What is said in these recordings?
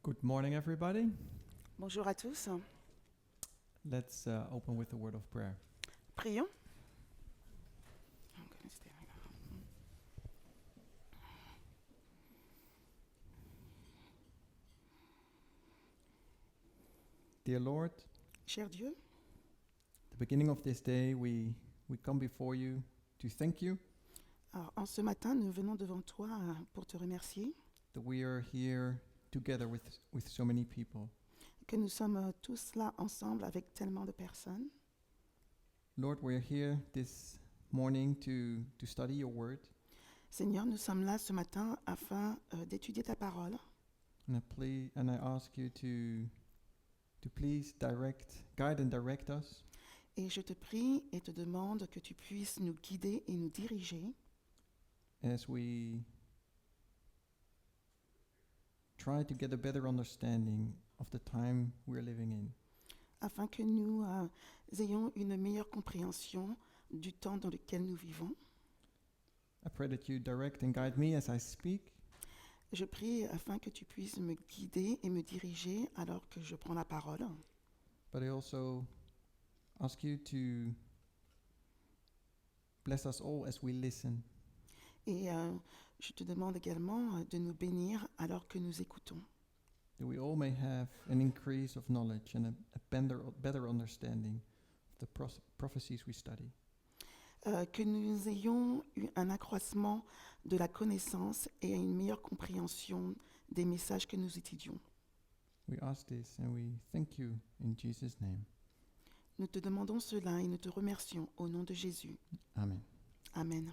Good morning, everybody. Bonjour à tous. Let's open with a word of prayer. Prions. Dear Lord, Cher Dieu, at the beginning of this day, we come before you to thank you alors, en ce matin, nous venons devant toi pour te remercier that we are here together with so many people. que nous sommes tous là ensemble avec tellement de personnes. Lord, we are here this morning to study your word. Seigneur, nous sommes là ce matin afin d'étudier ta parole. And I ask you to please guide and direct us Et je te prie et te demande que tu puisses nous guider et nous diriger as we try to get a better understanding of the time we're living in. afin que nous ayons une meilleure compréhension du temps dans lequel nous vivons. I pray that you direct and guide me as I speak. Je prie afin que tu puisses me guider et me diriger alors que je prends la parole. But I also ask you to bless us all as we listen. Et je te demande également de nous bénir alors que nous écoutons. That we all may have an increase of knowledge and a better understanding of the prophecies we study. Que nous ayons eu un accroissement de la connaissance et une meilleure compréhension des messages que nous étudions. We ask this and we thank you in Jesus' name. Nous te demandons cela et nous te remercions au nom de Jésus. Amen. Amen.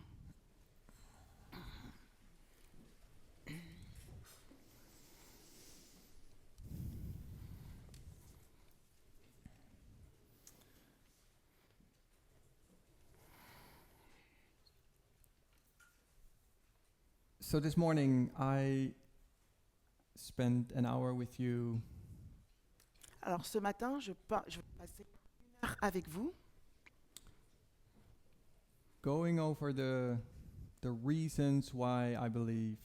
So this morning I spent an hour with you Alors ce matin, je vais passer 1 heure avec vous going over the reasons why I believe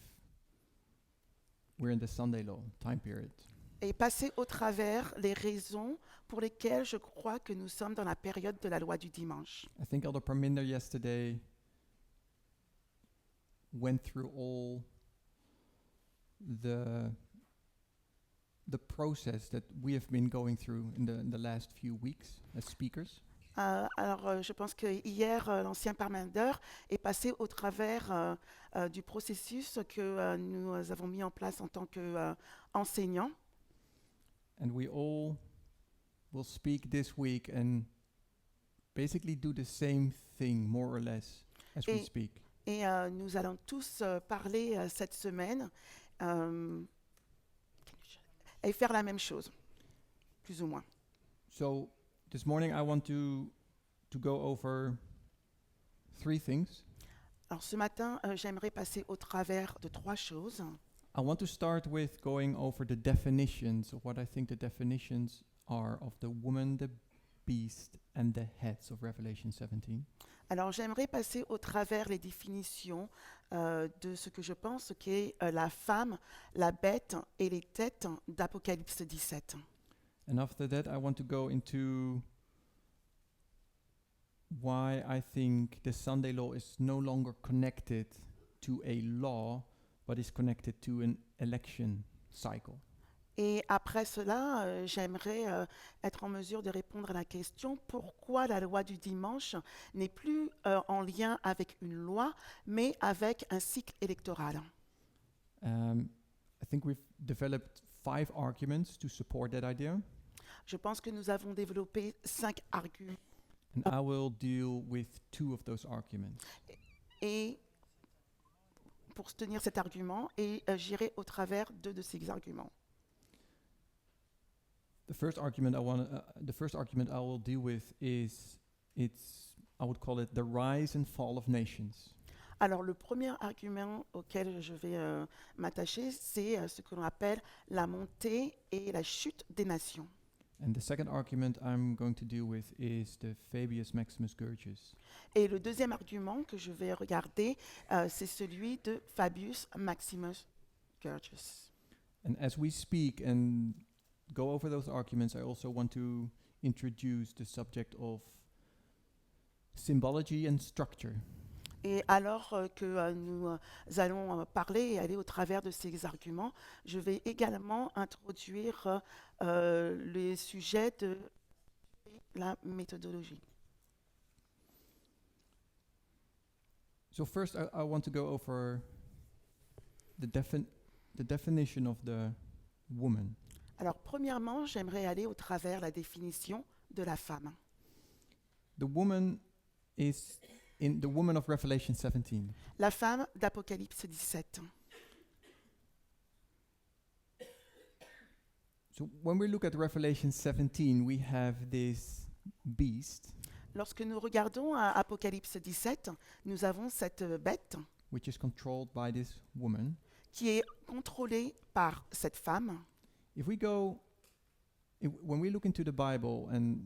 we're in the Sunday law time period. et passer au travers les raisons pour lesquelles je crois que nous sommes dans la période de la loi du dimanche. I think Elder Parminder yesterday went through all the process that we have been going through in the last few weeks as speakers. Je pense que hier, l'ancien Parmender est passé au travers du processus que nous avons mis en place en tant qu'enseignants. And we all will speak this week and basically do the same thing, more or less, as we speak. Et nous allons tous parler cette semaine et faire la même chose, plus ou moins. So this morning I want to go over 3 things. Alors ce matin, j'aimerais passer au travers de 3 choses. I want to start with going over the definitions of what I think the definitions are of the woman, the beast, and the heads of Revelation 17. Alors j'aimerais passer au travers les définitions de ce que je pense qu'est la femme, la bête et les têtes d'Apocalypse 17. And after that I want to go into why I think the Sunday law is no longer connected to a law, but is connected to an election cycle. Et après cela, j'aimerais être en mesure de répondre à la question pourquoi la loi du dimanche n'est plus en lien avec une loi, mais avec un cycle électoral. I think we've developed 5 arguments to support that idea. Je pense que nous avons développé 5 arguments. And I will deal with 2 of those arguments. Et pour soutenir cet argument, et j'irai au travers 2 de ces arguments. The first argument I will deal with is it's I would call it the rise and fall of nations. Alors, le premier argument auquel je vais m'attacher, c'est ce que l'on appelle la montée et la chute des nations. And the second argument I'm going to deal with is the Fabius Maximus Gurgius. Et le deuxième argument que je vais regarder, c'est celui de Fabius Maximus Gurgius. And as we speak and go over those arguments, I also want to introduce the subject of symbology and structure. Et alors que nous allons parler et aller au travers de ces arguments, je vais également introduire les sujets de la méthodologie. So first, I want to go over the definition of the woman. Alors premièrement, j'aimerais aller au travers la définition de la femme. The woman is in the woman of Revelation 17. La femme d'Apocalypse 17. So when we look at Revelation 17, we have this beast, Lorsque nous regardons à Apocalypse 17, nous avons cette bête which is controlled by this woman. qui est contrôlée par cette femme. If we go, when we look into the Bible, and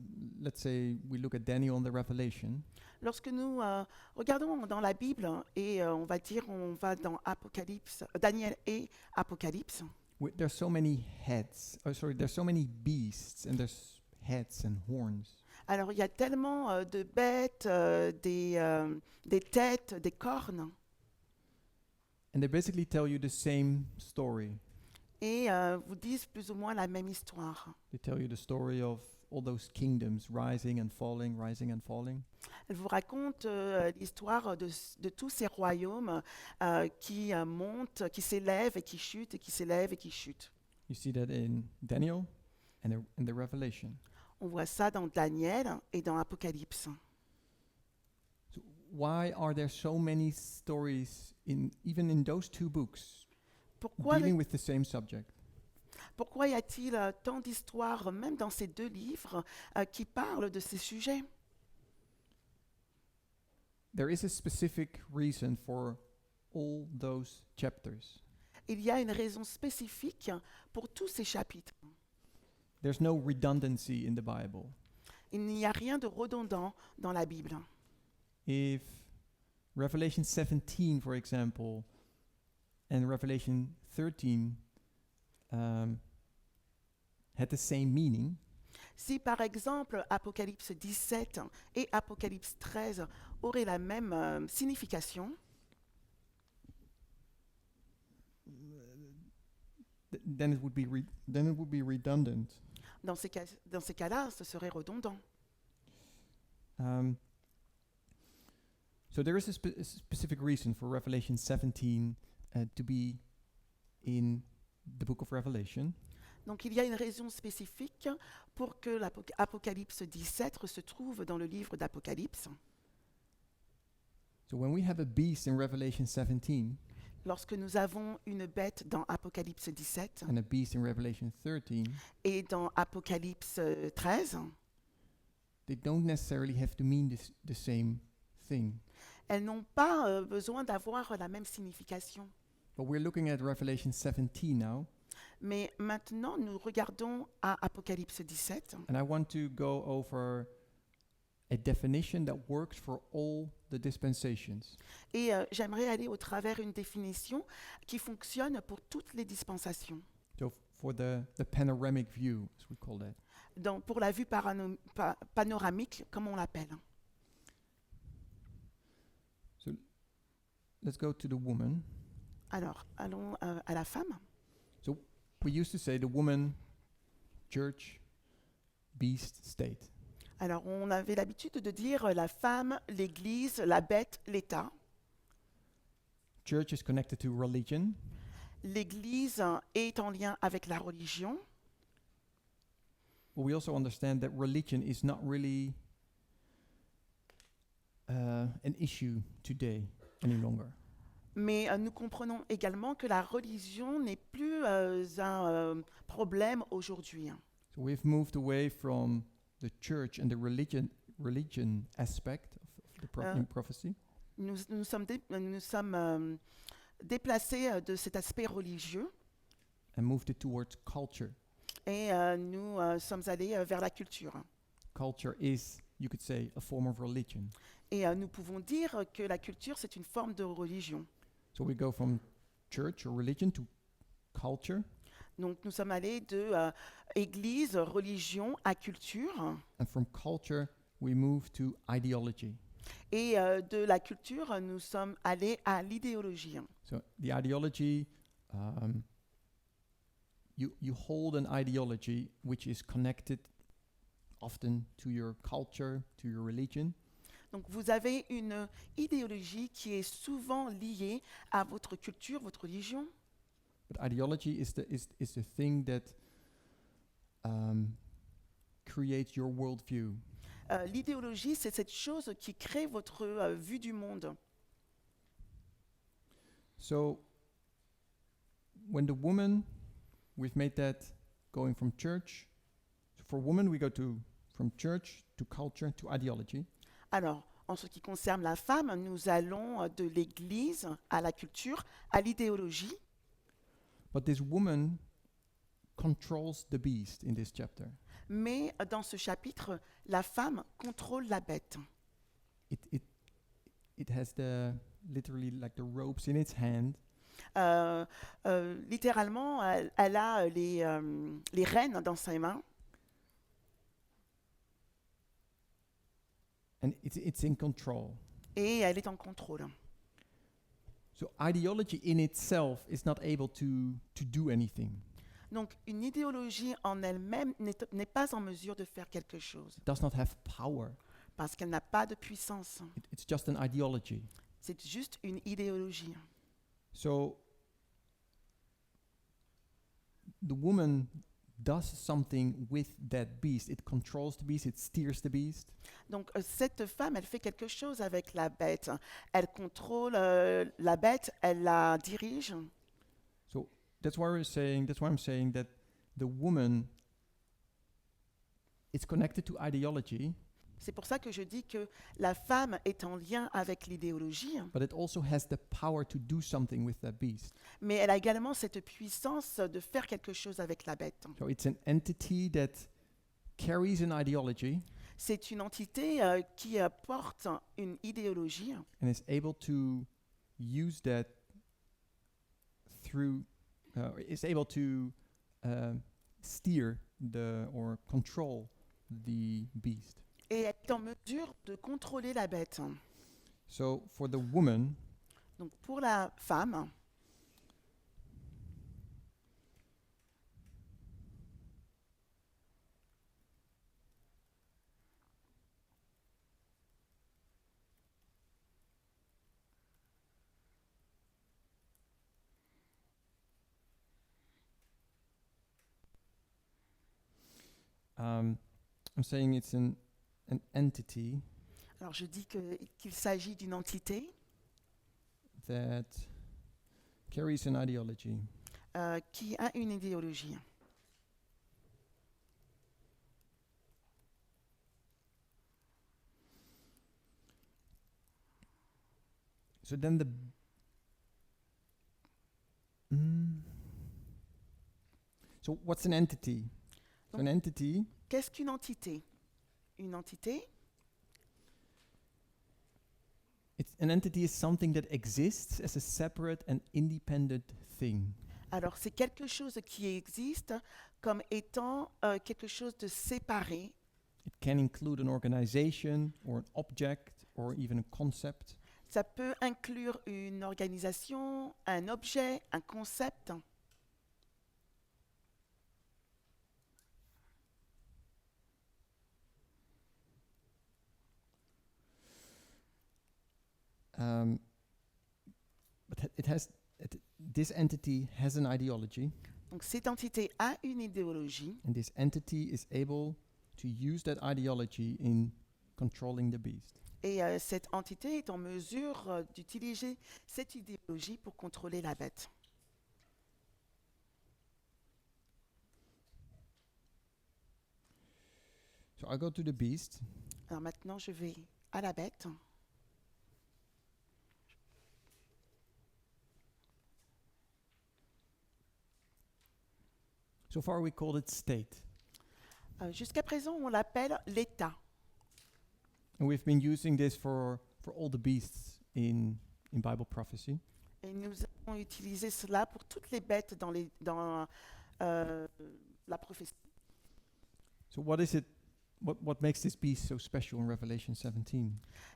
let's say we look at Daniel and the Revelation, Lorsque nous regardons dans la Bible et on va dire on va dans Apocalypse, Daniel et Apocalypse, there's so many heads. Oh, sorry, there's so many beasts, and there's heads and horns. alors il y a tellement de bêtes, des têtes, des cornes, And they basically tell you the same story. et vous disent plus ou moins la même histoire. They tell you the story of all those kingdoms rising and falling, rising and falling. Elle vous raconte l'histoire de tous ces royaumes qui montent, qui s'élèvent et qui chutent, et qui s'élèvent et qui chutent. You see that in Daniel and in the Revelation. On voit ça dans Daniel et dans Apocalypse. So why are there so many stories even in those two books Pourquoi, dealing with the same subject? pourquoi y a-t-il tant d'histoires, même dans ces deux livres, qui parlent de ces sujets? There is a specific reason for all those chapters. Il y a une raison spécifique pour tous ces chapitres. There's no redundancy in the Bible. Il n'y a rien de redondant dans la Bible. If Revelation 17, for example, and Revelation 13 had the same meaning, Si par exemple Apocalypse 17 et Apocalypse 13 auraient la même signification, then it would be redundant. dans ces cas-là, ce serait redondant. So there is a specific reason for Revelation 17 to be in the book of Revelation. Donc il y a une raison spécifique pour que l'Apocalypse 17 se trouve dans le livre d'Apocalypse. So when we have a beast in Revelation 17 Lorsque nous avons une bête dans Apocalypse 17 and a beast in Revelation 13, et dans Apocalypse 13, they don't necessarily have to mean the same thing. elles n'ont pas besoin d'avoir la même signification. But we're looking at Revelation 17 now, Mais maintenant, nous regardons à Apocalypse 17 and I want to go over a definition that works for all the dispensations. et j'aimerais aller au travers une définition qui fonctionne pour toutes les dispensations. So for the panoramic view, as we call that. Pour la vue panoramique, comme on l'appelle. So let's go to the woman. Alors, allons à la femme. We used to say the woman, church, beast, state. Alors, on avait l'habitude de dire la femme, l'Église, la bête, l'État. Church is connected to religion. L'Église est en lien avec la religion. But we also understand that religion is not really an issue today any longer. Mais nous comprenons également que la religion n'est plus un problème aujourd'hui. So we've moved away from the church and the religion aspect of in prophecy. Nous sommes déplacés de cet aspect religieux And moved it towards culture. et nous sommes allés vers la culture. Culture is, you could say, a form of religion. Et nous pouvons dire que la culture, c'est une forme de religion. So we go from church or religion to culture, Donc nous sommes allés de église, religion à culture. and from culture we move to ideology. Et de la culture, nous sommes allés à l'idéologie. So the ideology, you hold an ideology which is connected often to your culture, to your religion, Donc vous avez une idéologie qui est souvent liée à votre culture, votre religion. but ideology is the thing that creates your worldview. L'idéologie, c'est cette chose qui crée votre vue du monde. So when the woman, we've made that going from church. So for women, we go from church to culture to ideology. Alors, en ce qui concerne la femme, nous allons de l'église à la culture, à l'idéologie. But this woman controls the beast in this chapter. Mais dans ce chapitre, la femme contrôle la bête. It has literally like the ropes in its hand, Littéralement, elle a les rênes dans ses mains and it's in control. et elle est en contrôle. So ideology in itself is not able to do anything. Donc, une idéologie en elle-même n'est pas en mesure de faire quelque chose It does not have power. parce qu'elle n'a pas de puissance. It's just an ideology. C'est juste une idéologie. So the woman does something with that beast. It controls the beast, it steers the beast. Donc, cette femme, elle fait quelque chose avec la bête. Elle contrôle la bête, elle la dirige. So that's why I'm saying that the woman is connected to ideology, C'est pour ça que je dis que la femme est en lien avec l'idéologie, but it also has the power to do something with that beast. mais elle a également cette puissance de faire quelque chose avec la bête. So it's an entity that carries an ideology C'est une entité qui porte une idéologie and is able to use that through, is able to steer or control the beast. et elle est en mesure de contrôler la bête. So for the woman, Donc pour la femme, I'm saying it's an entity alors je dis qu'il s'agit d'une entité that carries an ideology. qui a une idéologie. So then so what's an entity? So an entity Qu'est-ce qu'une entité? Une entité, an entity is something that exists as a separate and independent thing. alors c'est quelque chose qui existe comme étant quelque chose de séparé. It can include an organization or an object or even a concept. Ça peut inclure une organisation, un objet, un concept. But this entity has an ideology, Donc cette entité a une idéologie and this entity is able to use that ideology in controlling the beast. et cette entité est en mesure d'utiliser cette idéologie pour contrôler la bête. So I go to the beast, Alors maintenant je vais à la bête So far we called it state. Jusqu'à présent, on l'appelle l'État. And we've been using this for all the beasts in Bible prophecy. Et nous avons utilisé cela pour toutes les bêtes dans la prophétie. So what is it, what makes this beast so special in Revelation 17?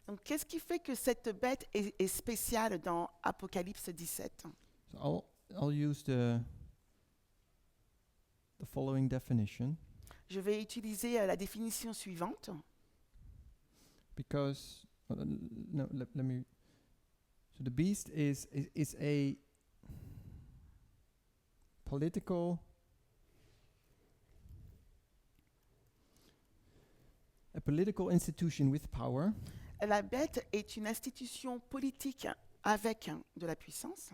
Donc, qu'est-ce qui fait que cette bête est spéciale dans Apocalypse 17? So I'll use the following definition, Je vais utiliser la définition suivante, because no, let me. So the beast is a political institution with power La bête est une institution politique avec de la puissance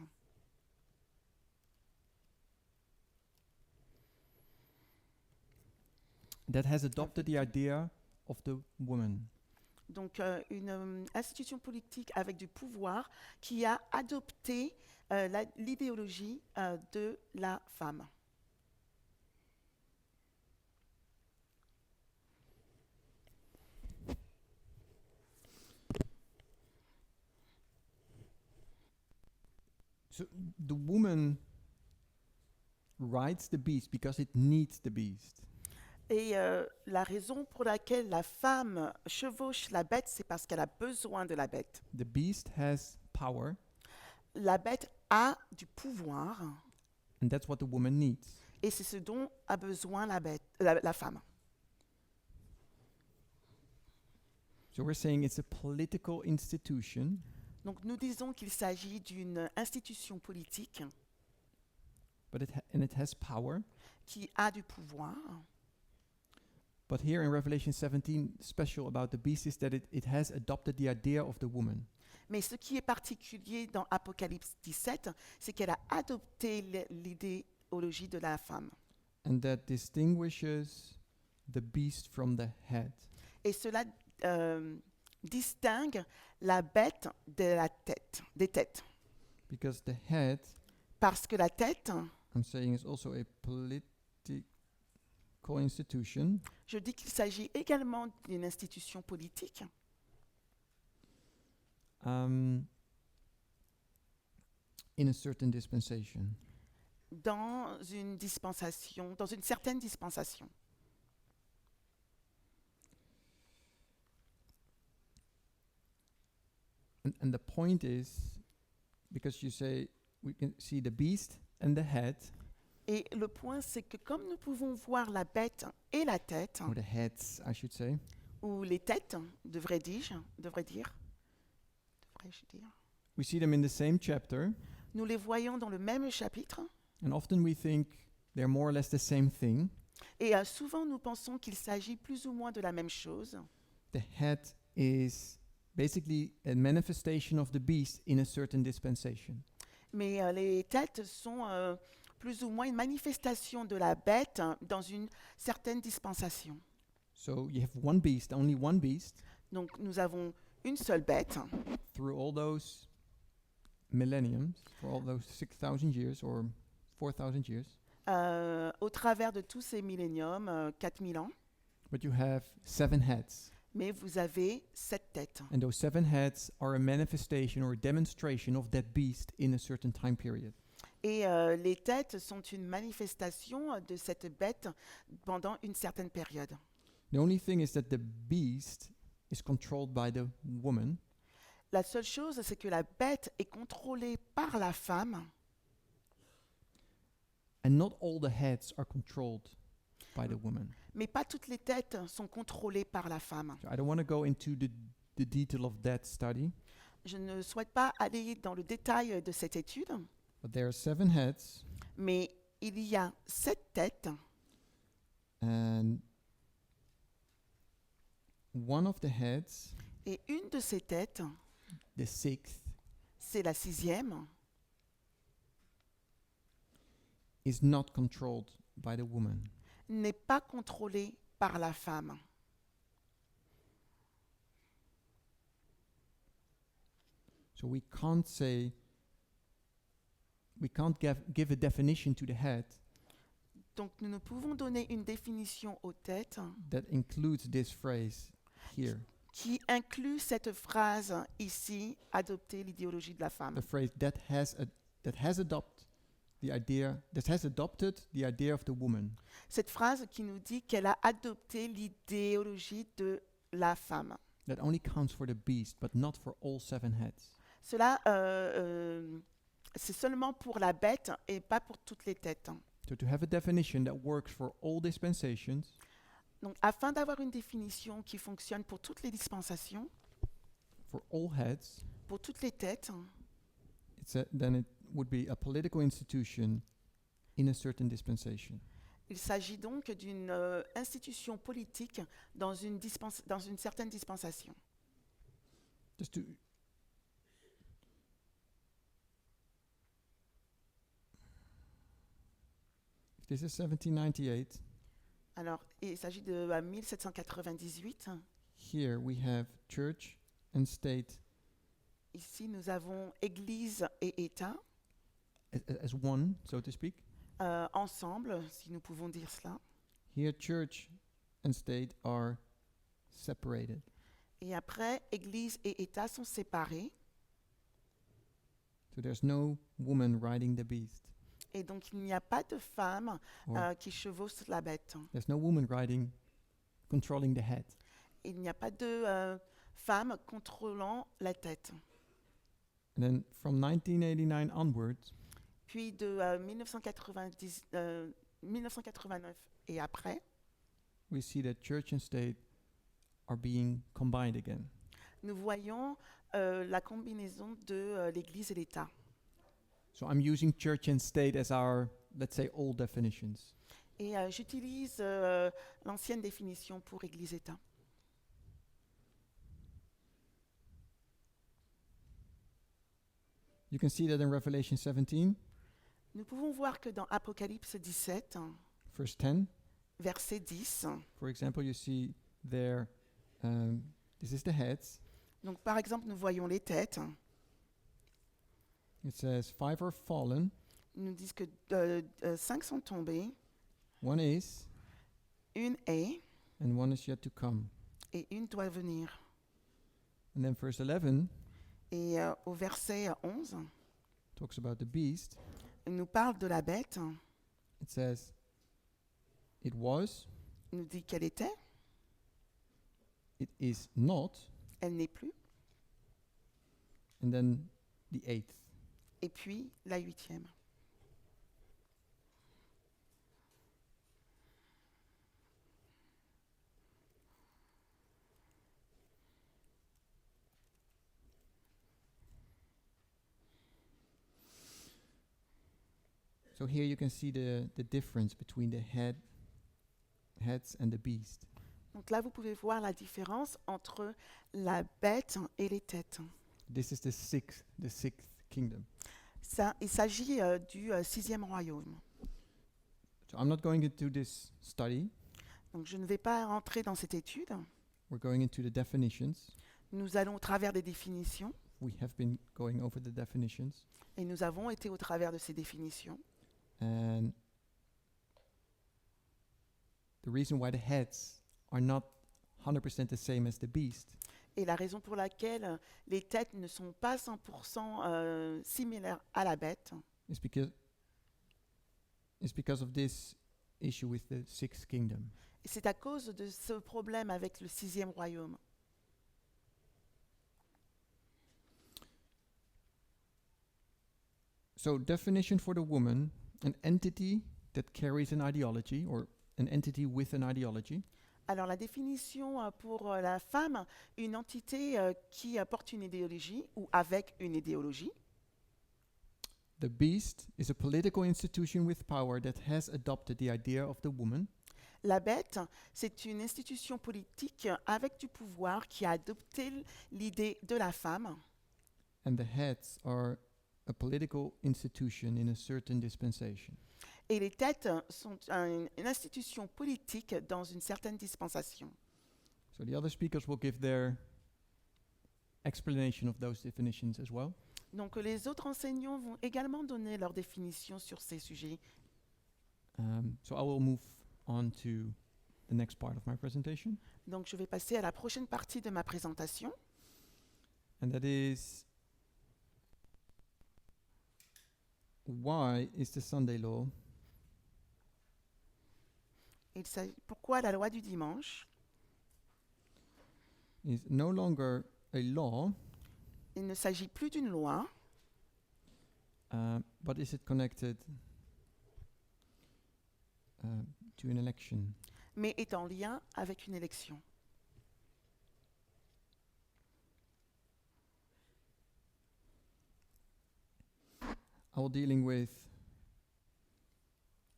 that has adopted the idea of the woman. donc une institution politique avec du pouvoir qui a adopté l'idéologie de la femme. So the woman rides the beast because it needs the beast. Et la raison pour laquelle la femme chevauche la bête, c'est parce qu'elle a besoin de la bête. The beast has power, La bête a du pouvoir and that's what the woman needs. et c'est ce dont a besoin la femme. So we're saying it's a political institution Donc nous disons qu'il s'agit d'une institution politique and it has power. qui a du pouvoir. But here in Revelation 17, special about the beast is that it has adopted the idea of the woman. Mais ce qui est particulier dans Apocalypse 17, c'est qu'elle a adopté l'idéologie de la femme. And that distinguishes the beast from the head. Et cela distingue la bête de la tête, des têtes. Because the head, Parce que la tête, I'm saying, is also a political institution. je dis qu'il s'agit également d'une institution politique In a certain dispensation. dans une dispensation, dans une certaine dispensation. And the point is, because you say we can see the beast and the head, Et le point, c'est que comme nous pouvons voir la bête et la tête, or the heads, I should say, ou les têtes, devrais-je dire, we see them in the same chapter, nous les voyons dans le même chapitre, and often we think they're more or less the same thing. et souvent nous pensons qu'il s'agit plus ou moins de la même chose. The head is basically a manifestation of the beast in a certain dispensation. Mais les têtes sont plus ou moins une manifestation de la bête dans une certaine dispensation. So you have one beast, only one beast, Donc nous avons une seule bête through all those millenniums, for all those 6,000 years or 4,000 years. au travers de tous ces milléniums, 4000 ans, But you have 7 heads. mais vous avez 7 têtes. And those 7 heads are a manifestation or a demonstration of that beast in a certain time period. Et les têtes sont une manifestation de cette bête pendant une certaine période. The only thing is that the beast is controlled by the woman, La seule chose, c'est que la bête est contrôlée par la femme, and not all the heads are controlled by the woman. mais pas toutes les têtes sont contrôlées par la femme. So I don't want to go into the detail of that study, Je ne souhaite pas aller dans le détail de cette étude, but there are 7 heads, mais il y a 7 têtes, and one of the heads, et une de ces têtes, the 6th, c'est la 6e, is not controlled by the woman. n'est pas contrôlée par la femme. So we can't say, we can't give a definition to the head Donc nous ne pouvons donner une définition aux têtes that includes this phrase here, qui inclut cette phrase ici, adopter l'idéologie de la femme. the phrase that has adopted the idea of the woman. Cette phrase qui nous dit qu'elle a adopté l'idéologie de la femme. That only counts for the beast, but not for all 7 heads. Cela, c'est seulement pour la bête et pas pour toutes les têtes. So to have a definition that works for all dispensations, Donc, afin d'avoir une définition qui fonctionne pour toutes les dispensations, for all heads, pour toutes les têtes, then it would be a political institution in a certain dispensation. il s'agit donc d'une institution politique dans une certaine dispensation. Just to this is 1798. Alors, il s'agit de 1798. Here we have church and state Ici, nous avons Église et État as one, so to speak. ensemble, si nous pouvons dire cela. Here church and state are separated. Et après, Église et État sont séparés. So there's no woman riding the beast. Et donc, il n'y a pas de femme Or qui chevauche la bête. there's no woman controlling the head. Il n'y a pas de femme contrôlant la tête. And then from 1989 onwards, Puis de 1989 et après, we see that church and state are being combined again. nous voyons la combinaison de l'Église et l'État. So I'm using church and state as our, let's say, old definitions. Et j'utilise l'ancienne définition pour Église-État. You can see that in Revelation 17, Nous pouvons voir que dans Apocalypse 17, verse 10, verset 10, for example, you see there, this is the heads. donc par exemple, nous voyons les têtes. It says 5 are fallen, Ils nous disent que 5 sont tombés, 1 is, une est and 1 is yet to come. et une doit venir. And then verse 11 Et au verset 11, talks about the beast. il nous parle de la bête. It says, it was, Il nous dit qu'elle était, it is not, elle n'est plus, and then the 8th. et puis la 8e. So here you can see the difference between the heads and the beast. Donc là, vous pouvez voir la différence entre la bête et les têtes. This is the sixth kingdom. Ça, il s'agit du 6e royaume. So I'm not going into this study. Donc je ne vais pas rentrer dans cette étude. We're going into the definitions. Nous allons au travers des définitions, We have been going over the definitions. et nous avons été au travers de ces définitions. And the reason why the heads are not 100% the same as the beast Et la raison pour laquelle les têtes ne sont pas 100% similaires à la bête, is because of this issue with the sixth kingdom. c'est à cause de ce problème avec le 6e royaume. So definition for the woman, an entity that carries an ideology or an entity with an ideology. Alors la définition pour la femme, une entité qui porte une idéologie ou avec une idéologie. The beast is a political institution with power that has adopted the idea of the woman. La bête, c'est une institution politique avec du pouvoir qui a adopté l'idée de la femme. And the heads are a political institution in a certain dispensation. Et les têtes sont une institution politique dans une certaine dispensation. So the other speakers will give their explanation of those definitions as well. Donc les autres enseignants vont également donner leur définition sur ces sujets. So I will move on to the next part of my presentation, Donc je vais passer à la prochaine partie de ma présentation. and that is why is the Sunday law Pourquoi la loi du dimanche? is no longer a law, Il ne s'agit plus d'une loi, but is it connected to an election? mais est en lien avec une élection. I will dealing with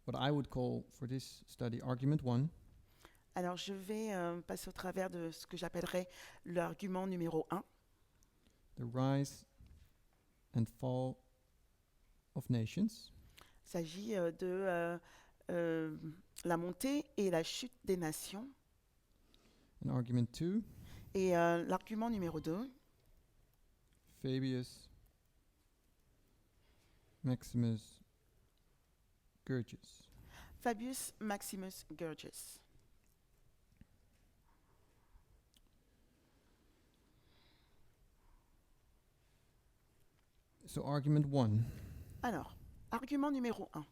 what I would call for this study argument 1, Alors je vais passer au travers de ce que j'appellerais l'argument numéro 1, the rise and fall of nations. Il s'agit la montée et la chute des nations. And argument 2, Et l'argument numéro 2, Fabius Maximus Gurgis. Fabius Maximus Gurgis. So argument 1. Alors, argument numéro 1.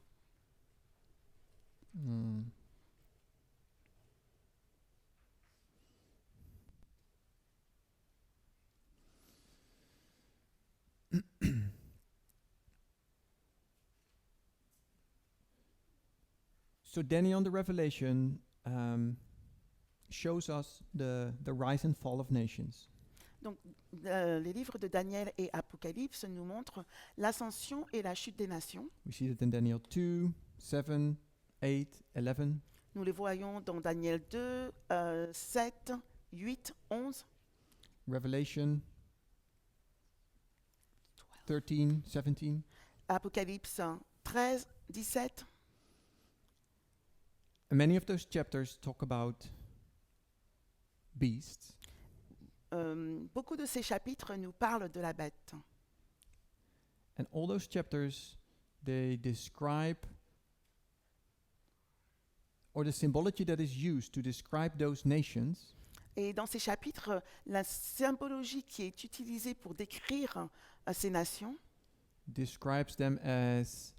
So Daniel, the Revelation shows us the rise and fall of nations. Donc, les livres de Daniel et Apocalypse nous montrent l'ascension et la chute des nations. We see that in Daniel 2, 7, 8, 11. Nous les voyons dans Daniel 2, 7, 8, 11, Revelation 13, 17. Apocalypse 13, 17. And many of those chapters talk about beasts. Beaucoup de ces chapitres nous parlent de la bête. And all those chapters, they describe, or the symbology that is used to describe those nations Et dans ces chapitres, la symbologie qui est utilisée pour décrire ces nations describes them as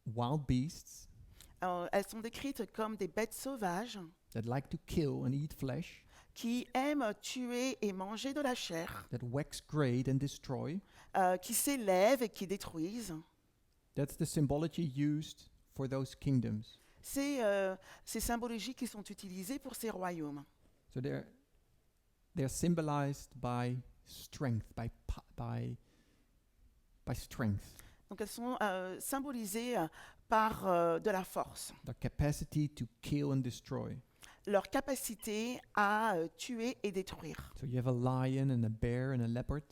wild beasts elles sont décrites comme des bêtes sauvages that like to kill and eat flesh, qui aiment tuer et manger de la chair, that wax great and destroy. qui s'élèvent et qui détruisent. That's the symbology used for those kingdoms. C'est ces symbologies qui sont utilisées pour ces royaumes. So they're symbolized by strength, by strength, Donc elles sont symbolisées par de la force, their capacity to kill and destroy. leur capacité à tuer et détruire. So you have a lion and a bear and a leopard,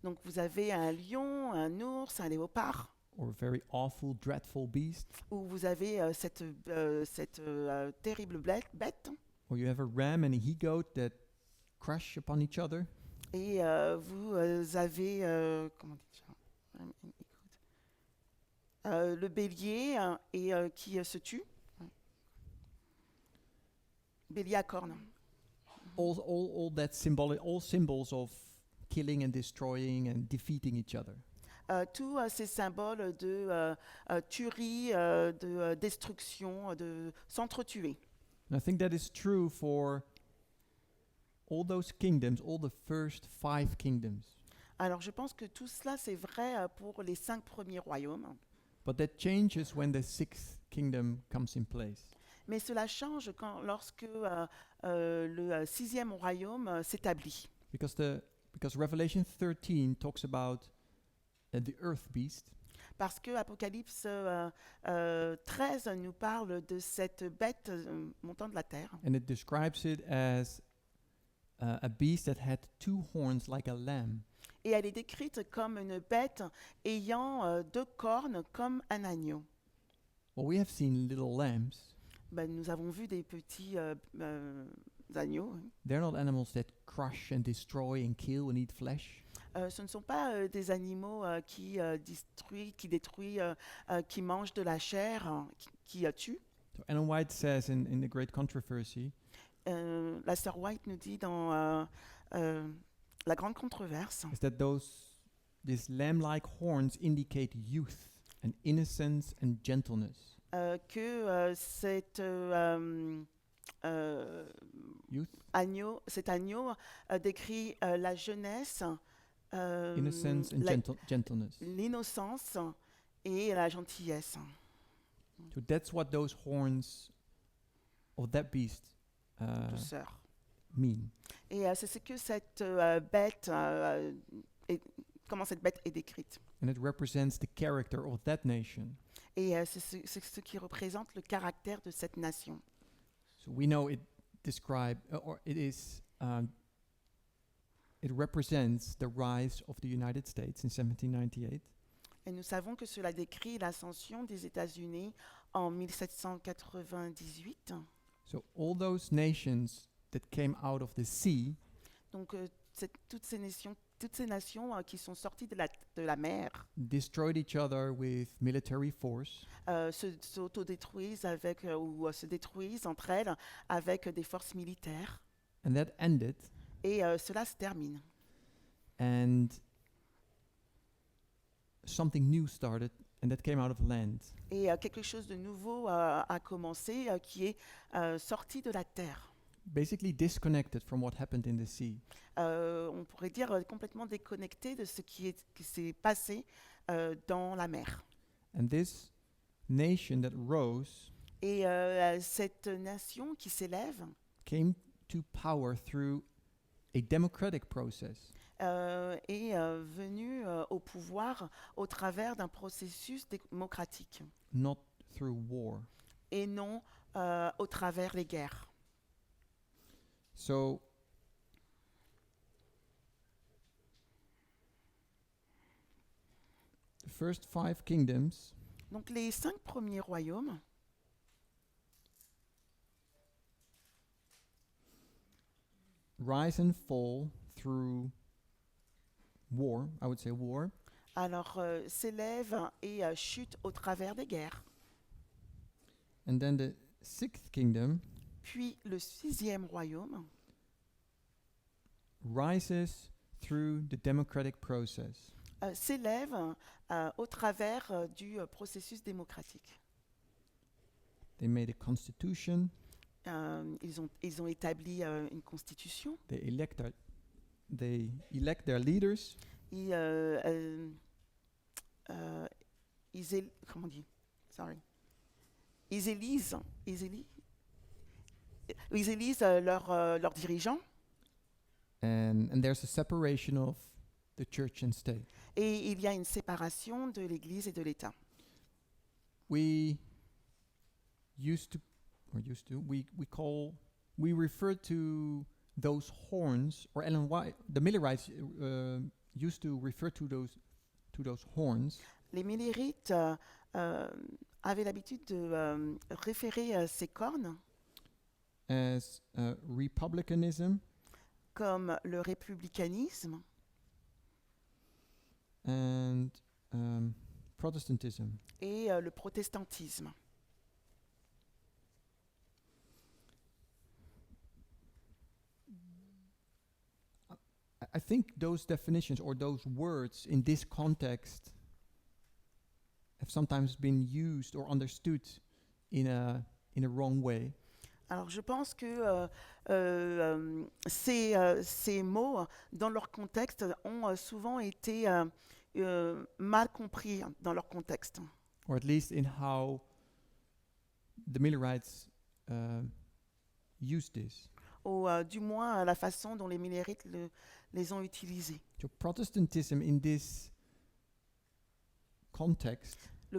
Donc vous avez un lion, un ours, un léopard, or a very awful, dreadful beast, où vous avez cette terrible bête, or you have a ram and a he-goat that crash upon each other. et vous avez comment le bélier et qui se tue. Bélier à cornes. All that symbolic, all symbols of killing and destroying and defeating each other. Tous ces symboles de tuerie, de destruction, de s'entretuer. And I think that is true for all those kingdoms, all the first 5 kingdoms. Alors je pense que tout cela c'est vrai pour les 5 premiers royaumes, But that changes when the 6th kingdom comes in place. mais cela change lorsque le 6e royaume s'établit. Because Revelation 13 talks about the earth beast, Parce que Apocalypse 13 nous parle de cette bête montant de la terre. and it describes it as a beast that had 2 horns like a lamb. Et elle est décrite comme une bête ayant 2 cornes comme un agneau. Well, we have seen little lambs, Ben, nous avons vu des petits agneaux. Oui. they're not animals that crush and destroy and kill and eat flesh. Ce ne sont pas des animaux qui détruisent, qui mangent de la chair, qui tuent. So Ellen White says in The Great Controversy La sœur White nous dit dans La Grande Controverse is that these lamb-like horns indicate youth and innocence and gentleness. que cet Youth, cet agneau décrit la jeunesse, innocence, and gentleness. l'innocence et la gentillesse. So that's what those horns of that beast Douceur. mean. Et c'est ce que cette bête, comment cette bête est décrite. And it represents the character of that nation. Et c'est ce qui représente le caractère de cette nation. So we know it it represents the rise of the United States in 1798. Et nous savons que cela décrit l'ascension des États-Unis en 1798. So all those nations that came out of the sea Donc toutes ces nations qui sont sorties de la mer destroyed each other with military force, s'autodétruisent ou se détruisent entre elles avec des forces militaires. and that ended, Et cela se termine. and something new started, and that came out of land. Et quelque chose de nouveau a commencé qui est sorti de la terre. Basically disconnected from what happened in the sea. On pourrait dire complètement déconnecté de ce qui s'est passé dans la mer. And this nation that rose Et cette nation qui s'élève came to power through a democratic process. est venue au pouvoir au travers d'un processus démocratique Not through war. et non au travers des guerres. So the first 5 kingdoms Donc les 5 premiers royaumes rise and fall through war, I would say war, alors s'élèvent et chutent au travers des guerres. and then the 6th kingdom Puis le 6e royaume rises through the democratic process. s'élève au travers du processus démocratique. They made a constitution, Ils ont établi une constitution. they elect their leaders, Ils, comment on dit? Sorry. Ils élisent leurs dirigeants and there's a separation of the church and state. et il y a une séparation de l'Église et de l'État. We refer to those horns, or Ellen White, the Millerites used to refer to those horns Les Millérites avaient l'habitude de référer ces cornes as republicanism comme le républicanisme and Protestantism. et le protestantisme. I think those definitions or those words in this context have sometimes been used or understood in a wrong way. Alors je pense que ces mots, dans leur contexte, ont souvent été mal compris dans leur contexte, Or at least in how the Millerites used this. ou du moins la façon dont les Millérites les ont utilisés. So Protestantism in this context Le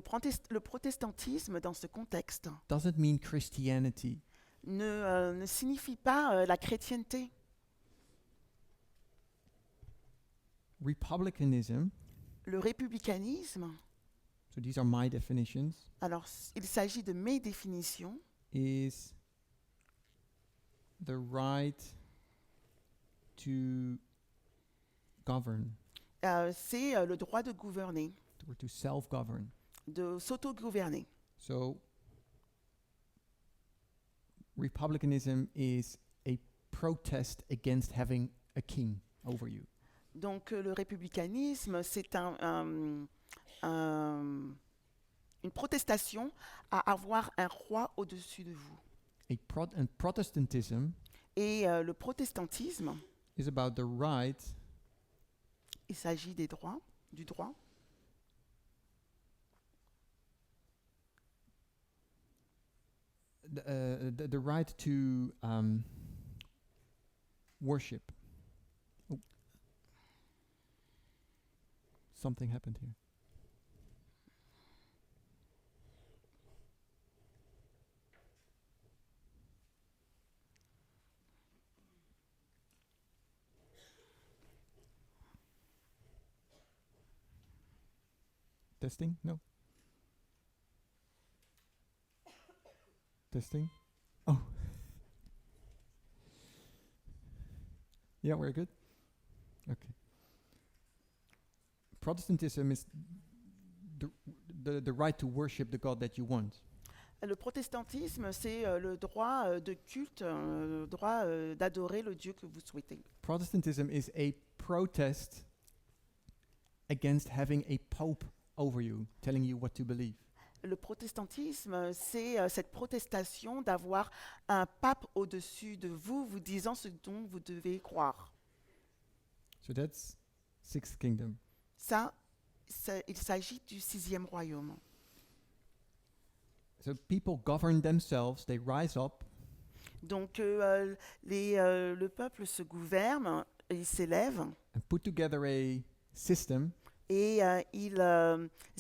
protestantisme, dans ce contexte, doesn't mean Christianity. ne signifie pas la chrétienté. Republicanism, Le républicanisme, so these are my definitions, alors il s'agit de mes définitions, is the right to govern, C'est le droit de gouverner, or to self-govern. de s'auto-gouverner. So, republicanism is a protest against having a king over you. Donc le républicanisme, c'est une protestation à avoir un roi au-dessus de vous. And Protestantism Et le protestantisme, is about the right il s'agit des droits, du droit, the right to worship. Oh. Something happened here. Testing? No. Testing? Oh. Yeah, we're good. Okay. Protestantism is the right to worship the God that you want. Le protestantisme, c'est le droit de culte, le droit d'adorer le Dieu que vous souhaitez. Protestantism is a protest against having a pope over you, telling you what to believe. Le protestantisme, c'est cette protestation d'avoir un pape au-dessus de vous, vous disant ce dont vous devez croire. So that's sixth kingdom. Ça, il s'agit du 6e royaume. So people govern themselves, they rise up, Donc le peuple se gouverne, il s'élève and put together a system et ils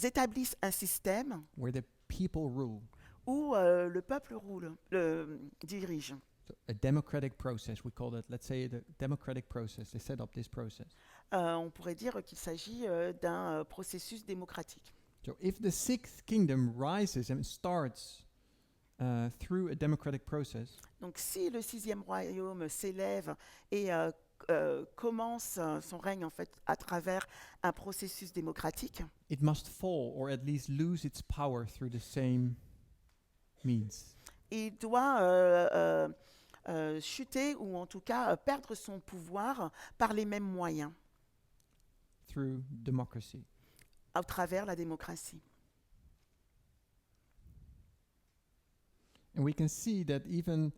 établissent un système where the people rule. où le peuple dirige. So a democratic process, we call it, let's say the democratic process. They set up this process. On pourrait dire qu'il s'agit d'un processus démocratique. So if the sixth kingdom rises and starts through a democratic process, Donc si le 6e royaume s'élève et commence son règne en fait à travers un processus démocratique, it must fall or at least lose its power through the same means. il doit chuter ou en tout cas perdre son pouvoir par les mêmes moyens, Through democracy. à travers la démocratie. And we can see that even,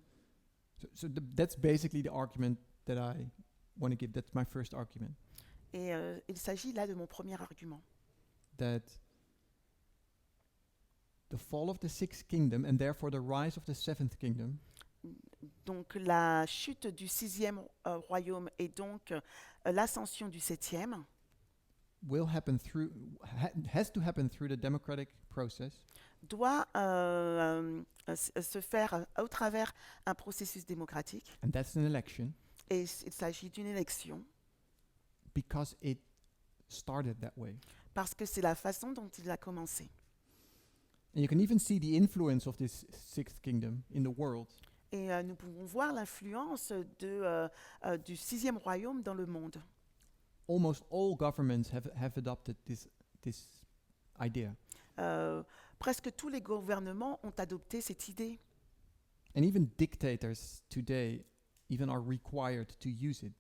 that's basically the argument that I want to give. That's my first argument. Et il s'agit là de mon premier argument. That the fall of the sixth kingdom and therefore the rise of the seventh kingdom Donc la chute du 6e royaume et donc l'ascension du 7e will happen through, has to happen through the democratic process. doit se faire au travers un processus démocratique. And that's an election Et il s'agit d'une élection because it started that way. parce que c'est la façon dont il a commencé. And you can even see the influence of this sixth kingdom in the world. Et nous pouvons voir l'influence du 6e royaume dans le monde. Almost all governments have adopted this idea. Presque tous les gouvernements ont adopté cette idée. And even dictators today even are required to use it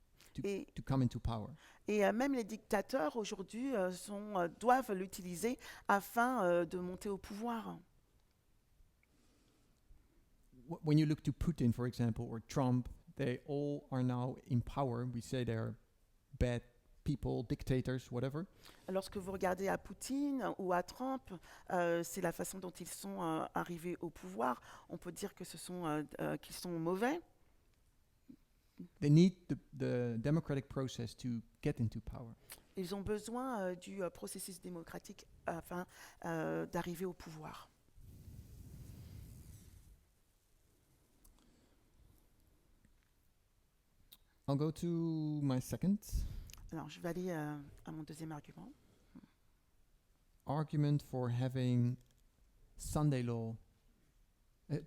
Et, to come into power. et même les dictateurs aujourd'hui doivent l'utiliser afin de monter au pouvoir. When you look to Putin, for example, or Trump, they all are now in power. We say they're bad people, dictators, whatever. Lorsque vous regardez à Poutine ou à Trump, c'est la façon dont ils sont arrivés au pouvoir. On peut dire que qu'ils sont mauvais. They need the democratic process to get into power. Ils ont besoin du processus démocratique afin d'arriver au pouvoir. I'll go to my second Alors, je vais aller à mon deuxième argument. argument for having Sunday law,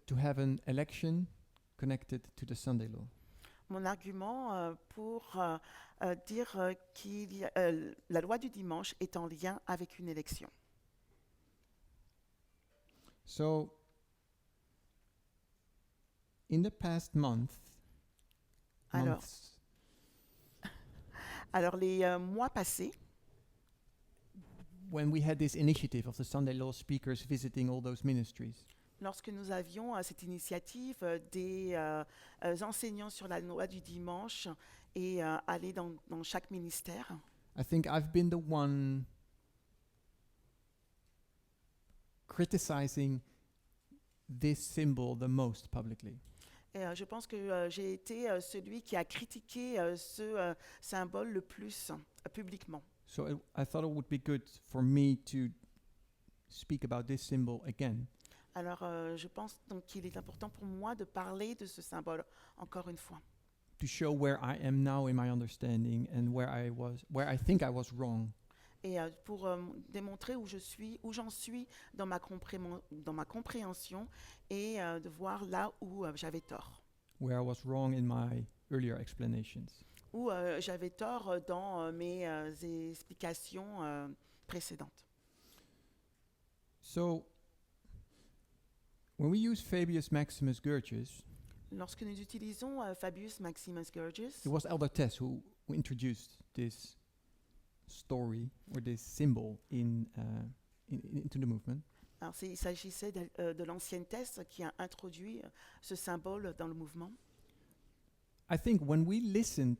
to have an election connected to the Sunday law. Mon argument pour dire la loi du dimanche est en lien avec une élection. So, in the past Alors, months, alors les mois passés, when we had this initiative of the Sunday law speakers visiting all those ministries, lorsque nous avions cette initiative des enseignants sur la loi du dimanche et aller dans chaque ministère, I think I've been the one criticizing this symbol the most publicly. et je pense que j'ai été celui qui a critiqué ce symbole le plus publiquement. So I thought it would be good for me to speak about this symbol again. Alors je pense donc qu'il est important pour moi de parler de ce symbole encore une fois, To show where I am now in my understanding and where I think I was wrong. et pour démontrer où j'en suis dans ma compréhension et de voir là où j'avais tort. Where I was wrong in my earlier explanations. Où j'avais tort dans mes explications précédentes. So, when we use Fabius Maximus Gurgius, Lorsque nous utilisons Fabius Maximus Gurgius, it was Elder Tess who introduced this story or this symbol into the movement. alors il s'agissait de l'ancienne Thèse qui a introduit ce symbole dans le mouvement. I think when we listened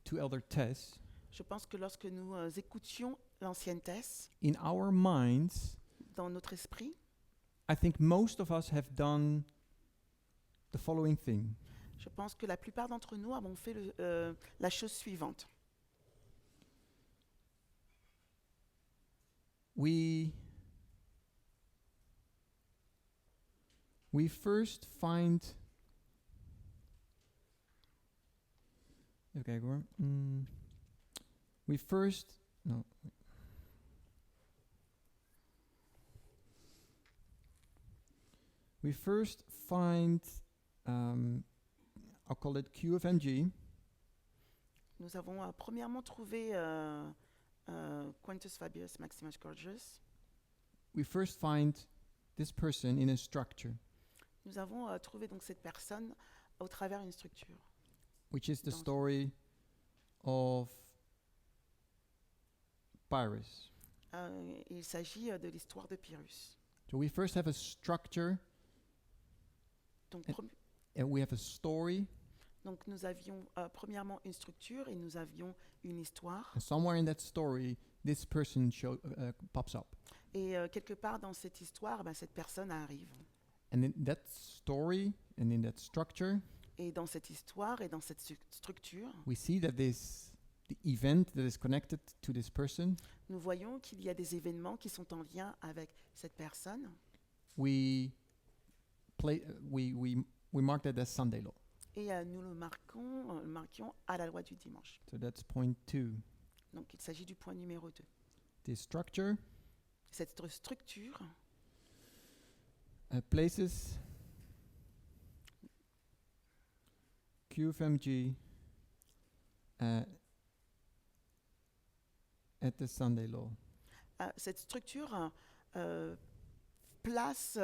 to Elder Tess, Je pense que lorsque nous écoutions l'ancienne Thèse, in our minds, dans notre esprit, I think most of us have done the following thing. je pense que la plupart d'entre nous avons fait la chose suivante. We first find. Okay, go on. We first no. We first find. I'll call it QFMG. Nous avons premièrement trouvé Quintus Fabius Maximus Gurgius. We first find this person in a structure, Nous avons trouvé donc cette personne au travers d'une structure. which is the Dans- story of Pyrrhus. Il s'agit de l'histoire de Pyrrhus. So we first have a structure, Donc, Et- and we have a story, donc nous avions premièrement une structure et nous avions une histoire. and somewhere in that story, this person pops up. Et quelque part dans cette histoire, cette personne arrive. And in that story and in that structure, Et dans cette histoire et dans cette structure, we see that the event that is connected to this person, nous voyons qu'il y a des événements qui sont en lien avec cette personne. we mark that as Sunday law. Et nous le marquions à la loi du dimanche. So that's point 2. Donc il s'agit du point numéro 2. This structure Cette structure places QFMG at the Sunday law. Cette structure place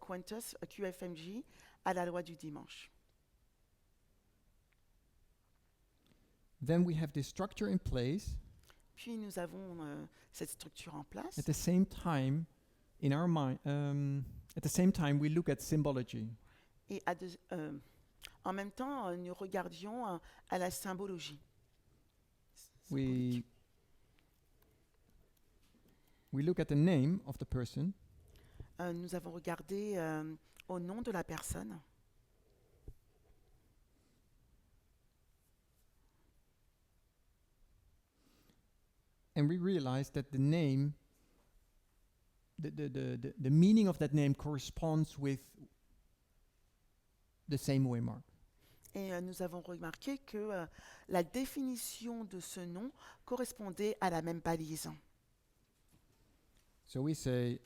Quintus, QFMG, à la loi du dimanche. Then we have this structure in place. Puis nous avons cette structure en place. At the same time, in our mind, at the same time, we look at symbology. Et en même temps, nous regardions à la symbologie. We look at the name of the person, Nous avons regardé au nom de la personne. and we realize that the name, the meaning of that name corresponds with the same waymark. Et nous avons remarqué que la définition de ce nom correspondait à la même balise. So we say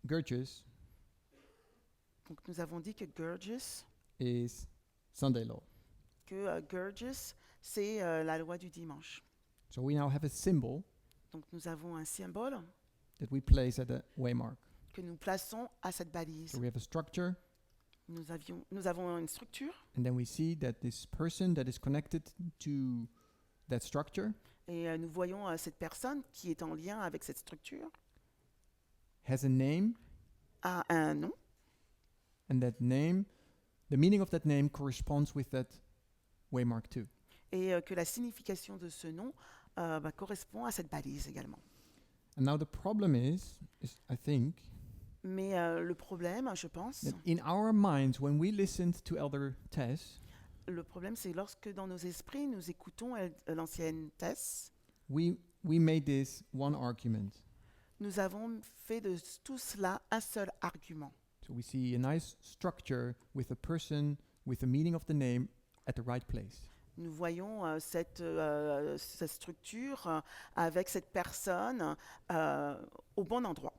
Gurgius Donc nous avons dit que Gurdjieff, is Sunday law. Gurdjieff, c'est la loi du dimanche. So we now have a symbol Donc nous avons un symbole that we place at a waymark. que nous plaçons à cette balise. So we have a structure, Nous avons une structure and then we see that this person that is connected to that structure et nous voyons cette personne qui est en lien avec cette structure has a name, a un nom and that name, the meaning of that name corresponds with that waymark too. et que la signification de ce nom correspond à cette balise également. And now the problem is I think, Mais le problème, je pense, that in our minds, when we listened to Elder Tess, le problème c'est lorsque dans nos esprits nous écoutons l'ancienne Tess, we made this one argument. nous avons fait de tout cela un seul argument. So we see a nice structure with a person with the meaning of the name at the right place. Nous voyons cette structure avec cette personne au bon endroit.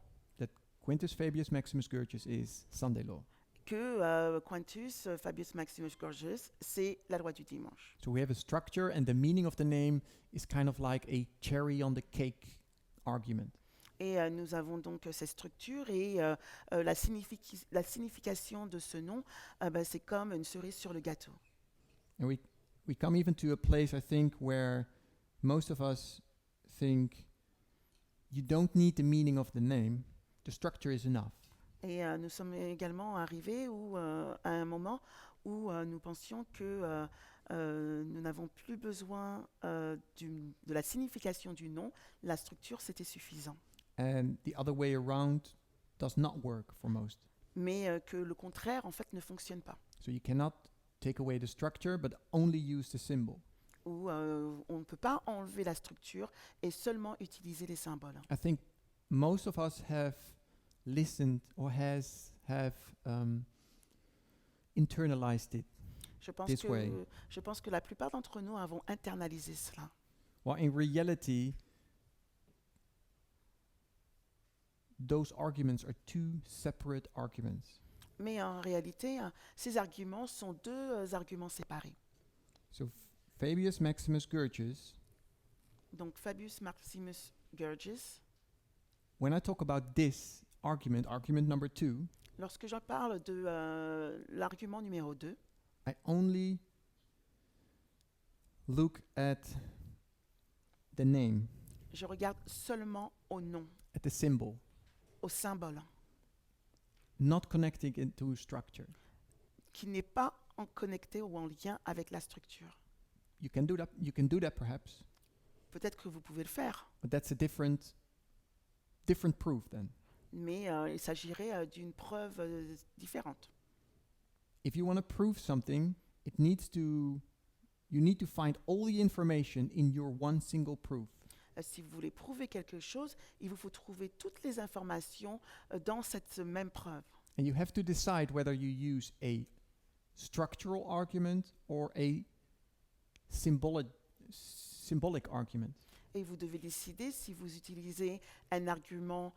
Quintus Fabius Maximus Gurgius is Sunday law. Que Quintus Fabius Maximus Gurgius, c'est la loi du dimanche. So we have a structure, and the meaning of the name is kind of like a cherry on the cake argument. Et nous avons donc cette structure et la signification de ce nom, c'est comme une cerise sur le gâteau. And we come even to a place, I think, where most of us think you don't need the meaning of the name, the structure is enough. Et nous sommes également arrivés à un moment où nous pensions que nous n'avons plus besoin de la signification du nom, la structure c'était suffisant. And the other way around does not work for most. Mais que le contraire en fait ne fonctionne pas. So you cannot take away the structure, but only use the symbol. Où on ne peut pas enlever la structure et seulement utiliser les symboles. I think most of us have listened or have internalized it. Je pense que la plupart d'entre nous avons internalisé cela. Well, in reality, those arguments are two separate arguments. Mais en réalité, ces arguments sont deux arguments séparés. So Fabius Maximus Gurgius, Donc Fabius Maximus Gurgius, when I talk about this argument number 2, lorsque je parle de l'argument numéro 2, I only look at the name, je regarde seulement au nom, at the symbol, au symbole, not connecting it to structure. qui n'est pas connecté ou en lien avec la structure. You can do that perhaps, Peut-être que vous pouvez le faire, but that's a different proof then. mais il s'agirait d'une preuve différente. If you want to prove something, you need to find all the information in your one single proof. Si vous voulez prouver quelque chose, il vous faut trouver toutes les informations dans cette même preuve. And you have to decide whether you use a structural argument or a symbolic argument. Et vous devez décider si vous utilisez un argument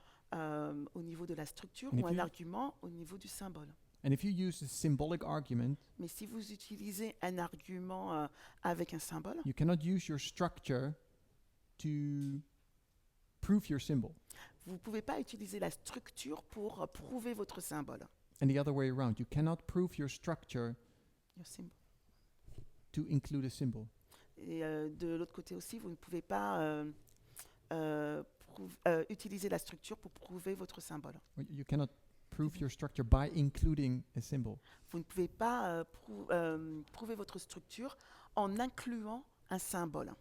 au niveau de la structure And ou if un you- argument au niveau du symbole. And if you use a symbolic argument, Mais si vous utilisez un argument avec un symbole, you cannot use your structure to prove your symbol. vous ne pouvez pas utiliser la structure pour prouver votre symbole. And the other way around, you cannot prove your structure Your symbol. to include a symbol. Et de l'autre côté aussi, vous ne pouvez pas utiliser la structure pour prouver votre symbole. You cannot prove your structure by including a symbol. Vous ne pouvez pas prouver votre structure en incluant un symbole.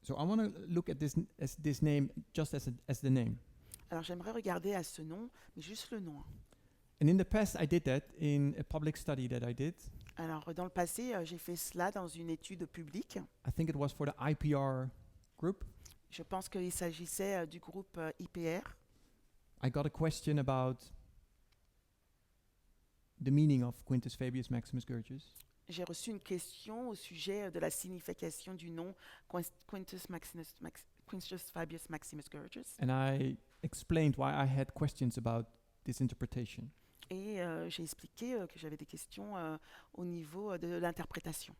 So I want to look at this name just as the name. Alors j'aimerais regarder à ce nom, mais juste le nom. And in the past, I did that in a public study that I did. Alors dans le passé, j'ai fait cela dans une étude publique. I think it was for the IPR group. Je pense qu'il s'agissait du groupe IPR. I got a question about the meaning of Quintus Fabius Maximus Gurgius. j'ai reçu une question au sujet de la signification du nom Quintus Fabius Maximus Gorgias. And I explained why I had questions about this interpretation. Et j'ai expliqué que j'avais des questions au niveau de l'interprétation.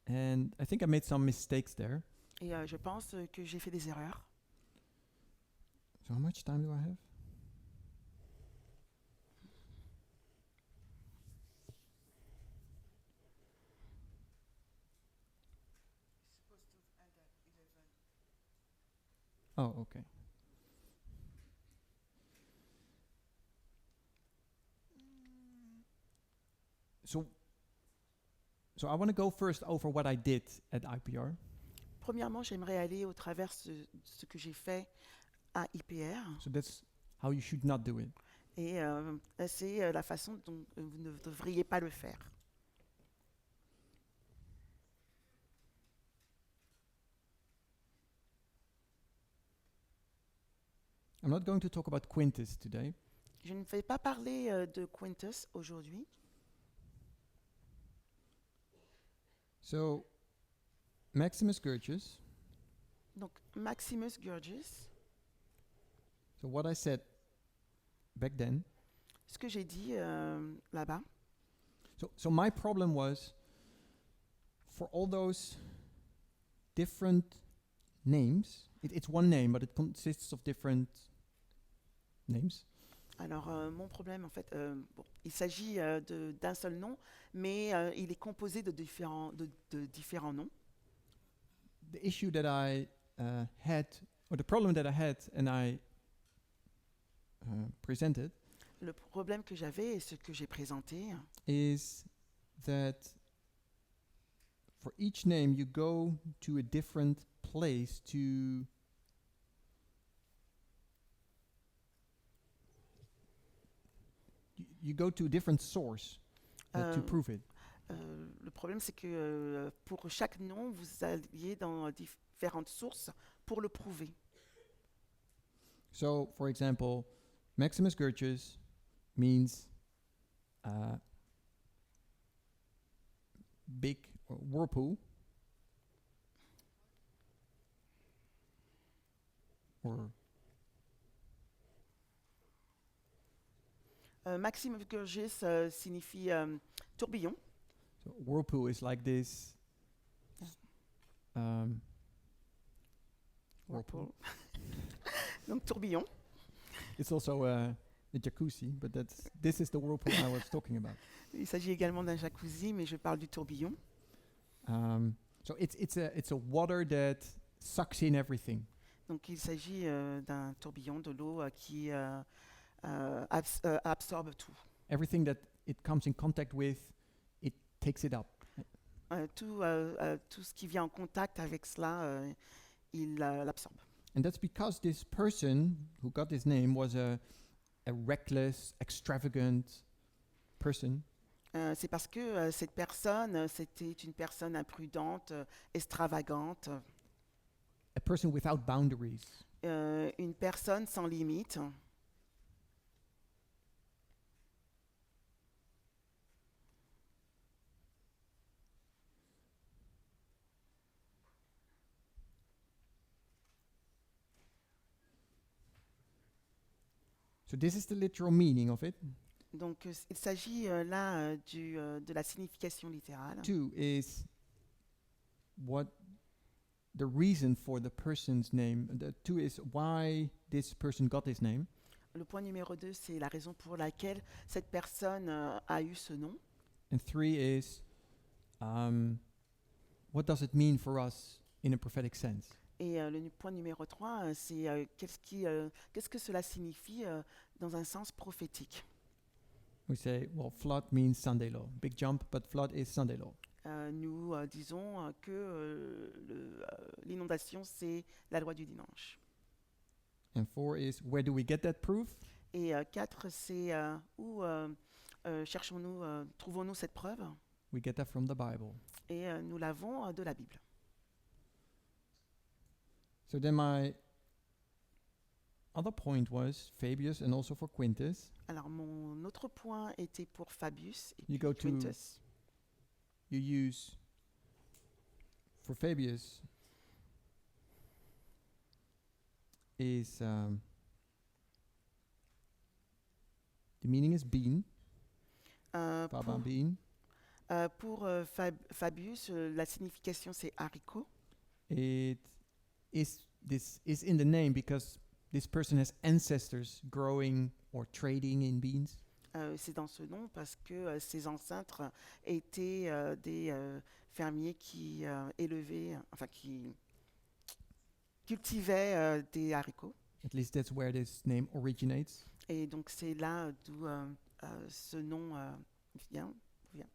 And I think I made some mistakes there. Et je pense que j'ai fait des erreurs. So how much time do I have? Oh, okay. So I want to go first over what I did at IPR. Premièrement, j'aimerais aller au travers de ce que j'ai fait à IPR. So that's how you should not do it. Et c'est la façon dont vous ne devriez pas le faire. I'm not going to talk about Quintus today. Je ne vais pas parler de Quintus aujourd'hui. So Maximus Gorgias. Donc, Maximus Gorgias, So what I said back then. ce que j'ai dit là-bas, So my problem was for all those different names. It's one name, but it consists of different names. alors mon problème en fait, il s'agit d'un seul nom, mais il est composé de différents noms. The issue that I had, or the problem that I had, and I presented, Le problème que j'avais et ce que j'ai présenté, is that for each name you go to a different place to you go to a different source to Euh, prove it. le problème c'est que pour chaque nom, vous alliez dans différentes sources pour le prouver. So, for example, Maximus Gorgias means big whirlpool, or Maximus Gorgias signifie tourbillon. so whirlpool is like this. Whirlpool. Donc tourbillon. It's also a jacuzzi, but this is the whirlpool I was talking about. Il s'agit également d'un jacuzzi, mais je parle du tourbillon. So it's a water that sucks in everything. Donc il s'agit d'un tourbillon de l'eau qui absorbe tout. Everything that it comes in contact with, it takes it up. Tout ce qui vient en contact avec cela, il l'absorbe. And that's because this person who got this name was a reckless, extravagant person. C'est parce que cette personne, c'était une personne imprudente, extravagante, A person without boundaries. une personne sans limite. So this is the literal meaning of it. Donc il s'agit là de la signification littérale. Two is what the reason for the person's name. The two is why this person got his name. Le point numéro 2, c'est la raison pour laquelle cette personne a eu ce nom. And three is what does it mean for us in a prophetic sense? Et le point numéro 3, c'est qu'est-ce que cela signifie dans un sens prophétique. We say, well, flood means Sunday law. Big jump, but flood is Sunday law. Nous disons que l'inondation, c'est la loi du dimanche. And 4 is, where do we get that proof? Et 4, c'est où trouvons-nous cette preuve? We get that from the Bible. Et nous l'avons de la Bible. So then my other point was Fabius and also for Quintus. Alors mon autre point était pour Fabius et You puis go to Quintus. you use for Fabius is the meaning is bean, Baba bean. Pour Fabius, la signification c'est haricot. It is this is in the name because this person has ancestors growing or trading in beans. C'est dans ce nom parce que ses ancêtres étaient des fermiers qui élevaient, enfin qui cultivaient des haricots. At least that's where this name originates. Et donc c'est là d'où ce nom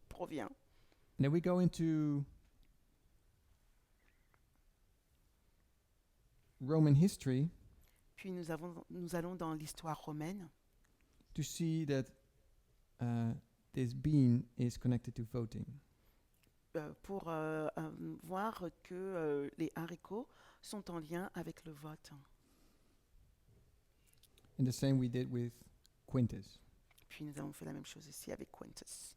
provient. And then we go into Roman history Puis nous allons dans l'histoire romaine to see that this bean is connected to voting. pour voir que les haricots sont en lien avec le vote. And the same we did with Quintus. Puis nous avons fait la même chose ici avec Quintus.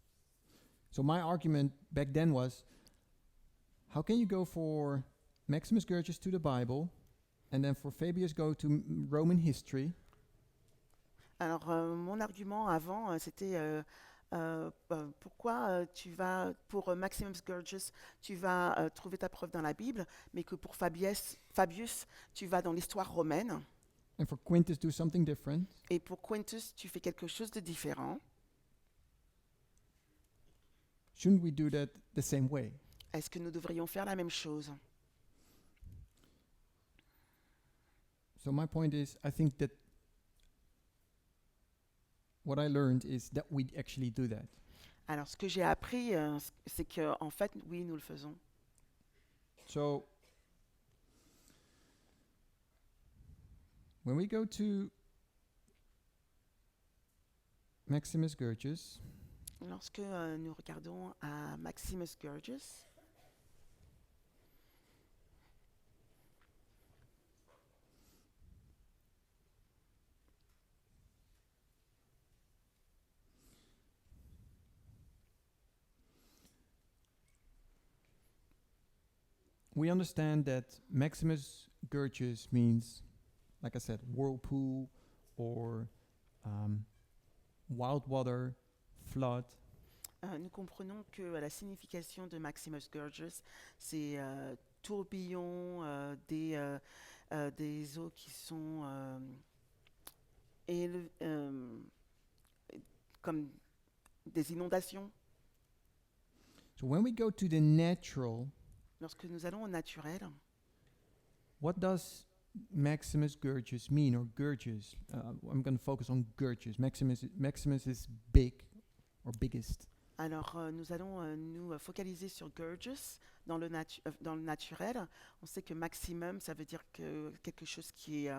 So my argument back then was, how can you go for Maximus Gorgias to the Bible, and then for Fabius go to Roman history, Alors mon argument avant c'était pourquoi tu vas pour Maximus Gorgias tu vas trouver ta preuve dans la Bible, mais que pour Fabius tu vas dans l'histoire romaine, and for Quintus do something different? et pour Quintus tu fais quelque chose de différent. Shouldn't we do that the same way? Est-ce que nous devrions faire la même chose? So my point is, I think that what I learned is that we actually do that. Alors ce que j'ai appris c'est que en fait oui nous le faisons. So when we go to Maximus Gorgias, Lorsque nous regardons à Maximus Gorgias, we understand that Maximus Gorgias means, like I said, whirlpool or wild water, flood. nous comprenons que la signification de Maximus Gorgias, c'est tourbillon des eaux qui sont comme des inondations. So when we go to the natural, Lorsque nous allons au naturel, what does Maximus Gorgias mean, or Gorgias? I'm going to focus on Gorgias. Maximus is big or biggest. alors nous allons nous focaliser sur Gorgias dans le naturel. On sait que maximum, ça veut dire que quelque chose qui est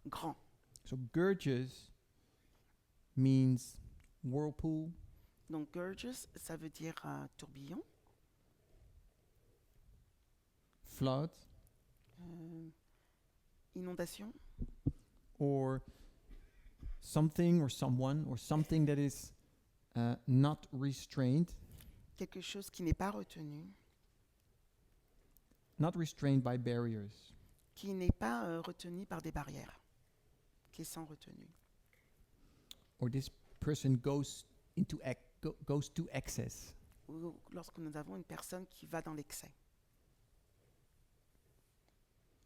grand. So Gorgias means whirlpool, Donc Gorgias, ça veut dire tourbillon, flood, inondation, or something or someone or something that is not restrained, quelque chose qui n'est pas retenu, not restrained by barriers. qui n'est pas retenu par des barrières, qui est sans retenue. Or this person goes into goes to excess. Ou lorsque nous avons une personne qui va dans l'excès.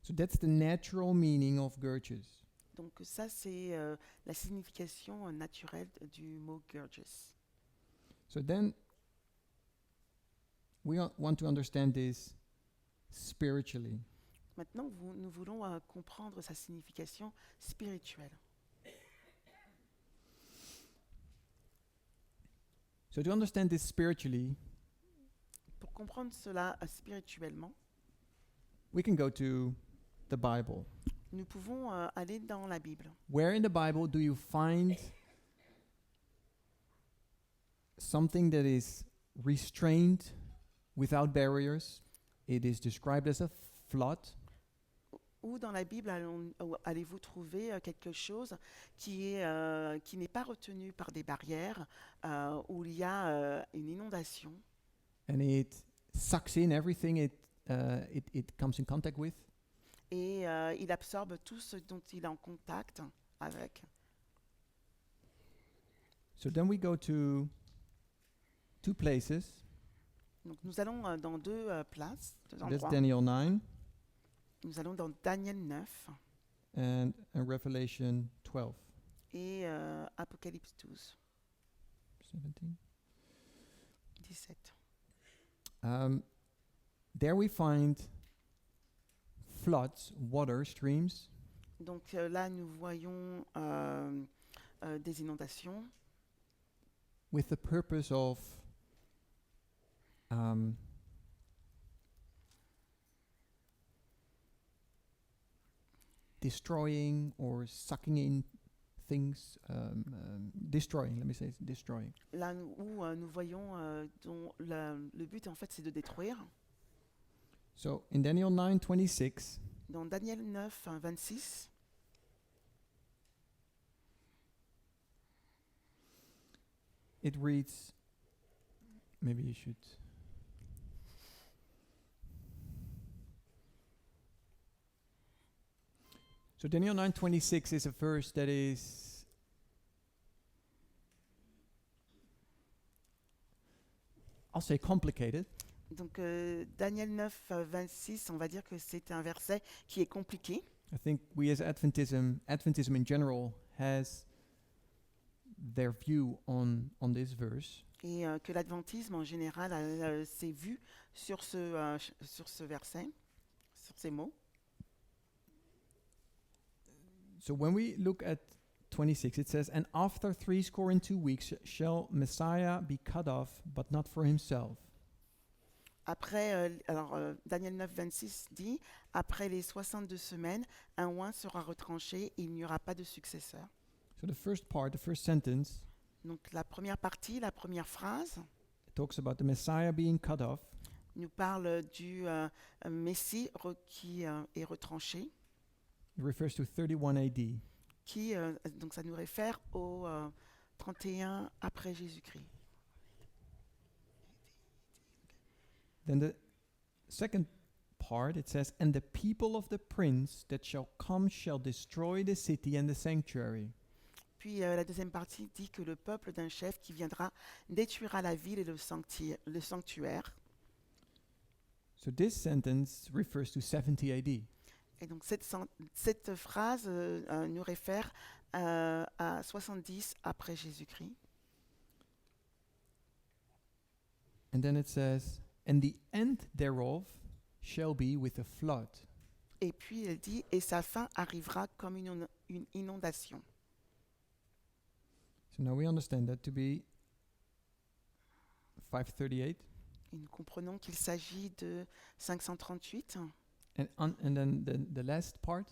So that's the natural meaning of Gorgias. Donc ça, c'est la signification naturelle du mot Gorgias. So then we want to understand this spiritually. Maintenant, nous voulons comprendre sa signification spirituelle. So to understand this spiritually, Pour comprendre cela spirituellement, we can go to the Bible. nous pouvons aller dans la Bible. Where in the Bible do you find something that is restrained without barriers? It is described as a flood. Où dans la Bible allez-vous trouver quelque chose qui n'est pas retenu par des barrières, où il y a une inondation? and it sucks in everything it comes in contact with. et il absorbe tout ce dont il est en contact avec. So then we go to two places. Donc nous allons dans deux places, deux That's endroits. Daniel 9 Nous allons dans Daniel 9 and Revelation 12. et Apocalypse 12, 17. 17. There we find floods, water, streams, Donc là, nous voyons des inondations with the purpose of destroying or sucking in things, destroying, let me say, destroying. là où nous voyons dont le but en fait c'est de détruire. So in Daniel 9:26, Dans Daniel 9, 26, it reads, maybe you should. So Daniel 9:26 is a verse that is I'll say complicated. donc Daniel 9, 26, on va dire que c'est un verset qui est compliqué. I think we as Adventism in general has their view on this verse. Et que l'adventisme en général a ses vues sur ce verset, sur ces mots. So when we look at 26, it says, "And after 62 weeks shall Messiah be cut off, but not for himself." Après, Daniel 9, 26 dit, après les 62 semaines, un oint sera retranché et il n'y aura pas de successeur. So the first part, the first sentence, Donc la première partie, la première phrase, talks about the Messiah being cut off, nous parle du Messie qui est retranché, it refers to 31 AD. qui, donc ça nous réfère au 31 après Jésus-Christ. Then the second part, it says, "And the people of the prince that shall come shall destroy the city and the sanctuary." Puis la deuxième partie dit que le peuple d'un chef qui viendra détruira la ville et le sanctuaire. So this sentence refers to 70 AD. Et donc cette phrase nous réfère à 70 après Jésus-Christ. And then it says, "And the end thereof shall be with a flood." Et puis elle dit, et sa fin arrivera comme une inondation. So now we understand that to be 538. Et nous comprenons qu'il s'agit de 538. And then the last part,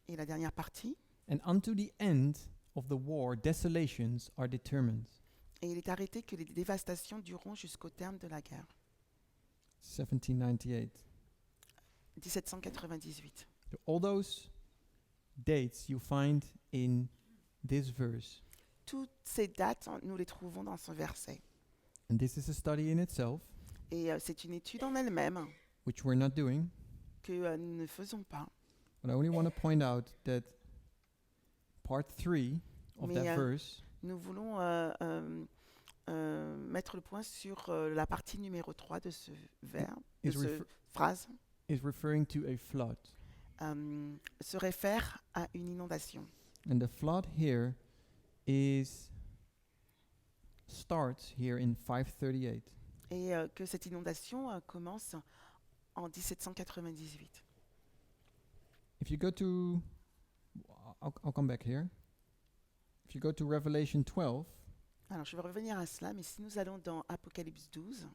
Et la dernière partie, "And unto the end of the war desolations are determined." et il est arrêté que les dévastations dureront jusqu'au terme de la guerre. 1798. 1798. So all those dates you find in this verse. Toutes ces dates, nous les trouvons dans ce verset. And this is a study in itself, Et c'est une étude en elle-même which we're not doing. que nous ne faisons pas. But I only want to point out that part 3 of Mais, that verse Nous voulons mettre le point sur la partie numéro 3 de ce verbe, de is, cette phrase, is referring to a flood. se réfère à une inondation. And the flood here starts here in 538. Et que cette inondation commence en 1798. If you go to, I'll come back here. If you go to Revelation 12, Alors je vais revenir à cela, mais si nous allons dans Apocalypse 12,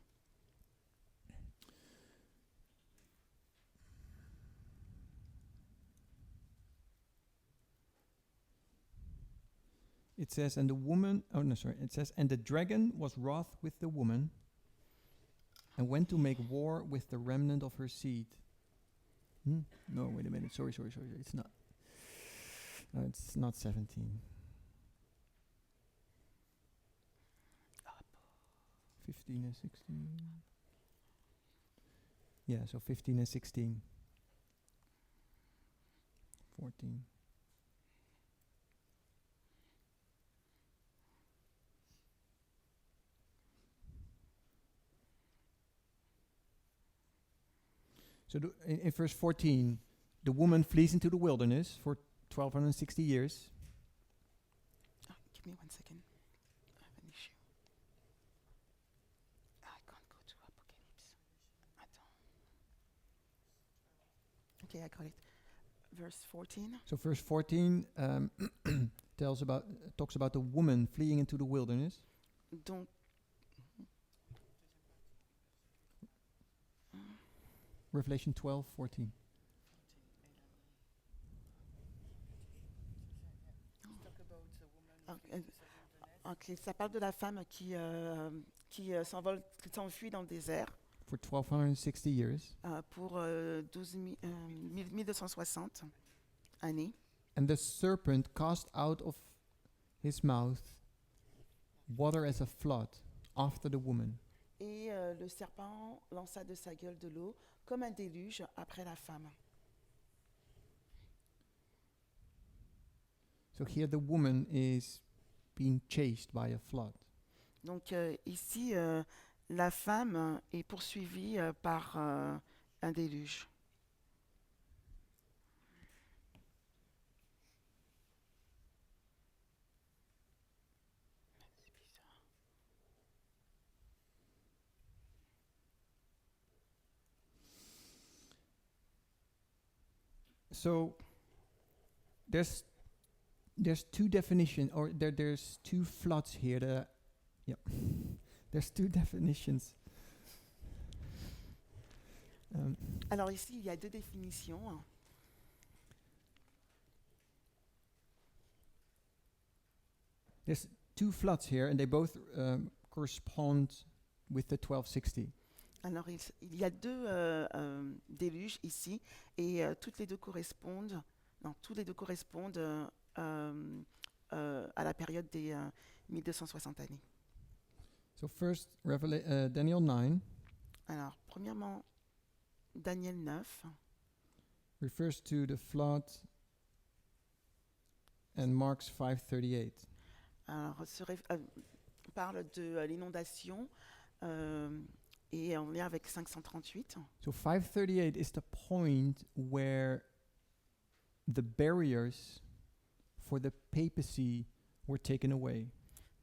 it says, "And the woman," oh no, sorry, it says, "And the dragon was wroth with the woman, and went to make war with the remnant of her seed." No, wait a minute. Sorry. It's not. No, it's not 17. 15 and 16. Yeah, so 15 and 16. 14. So in verse 14, the woman flees into the wilderness for 1260 years. Give me 1 second. I have an issue. I can't go to Apocalypse. Attends. Okay, I got it. Verse 14. So verse 14 talks about the woman fleeing into the wilderness. Donc, Revelation 12:14. ok, ça parle de la femme qui s'enfuit dans le désert For 1260 years. pour 1260 années. And the serpent cast out of his mouth water as a flood after the woman. Et le serpent lança de sa gueule de l'eau comme un déluge après la femme. So here the woman is being chased by a flood. Donc ici, la femme est poursuivie par un déluge. So there's two definitions, or there's two floods here. There's two definitions. Alors ici, il y a deux définitions. There's two floods here, and they both correspond with the 1260. Alors il y a deux déluges ici, et toutes les deux correspondent. Non, tous les deux correspondent à la période des 1260 années. So first, Daniel 9 Alors, premièrement, Daniel 9 refers to the flood and marks 5:38. alors, parle de l'inondation et en lien avec 538. So 538 is the point where the barriers for the papacy were taken away.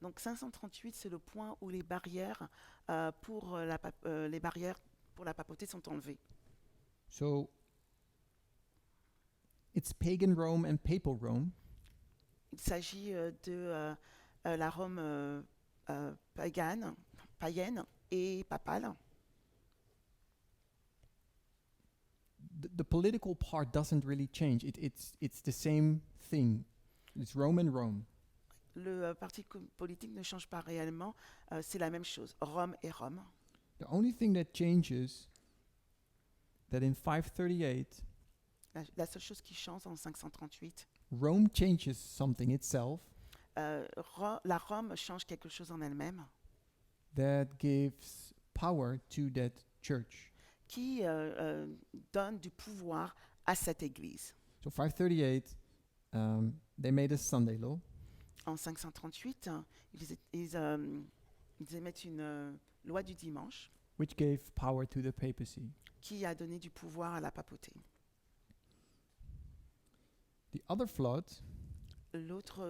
Donc 538, c'est le point où les barrières pour la papauté sont enlevées. So it's pagan Rome and papal Rome. Il s'agit de la Rome païenne et papale. The political part doesn't really change. It's the same thing. It's Rome and Rome. Le parti politique ne change pas réellement, c'est la même chose, Rome et Rome. The only thing that changes that in 538 La seule chose qui change en 538, Rome changes something itself la Rome change quelque chose en elle-même that gives power to that church. qui donne du pouvoir à cette église. So 538 they made a Sunday law. En 538, ils émettent une loi du dimanche Which gave power to the papacy. qui a donné du pouvoir à la papauté. The other flood, L'autre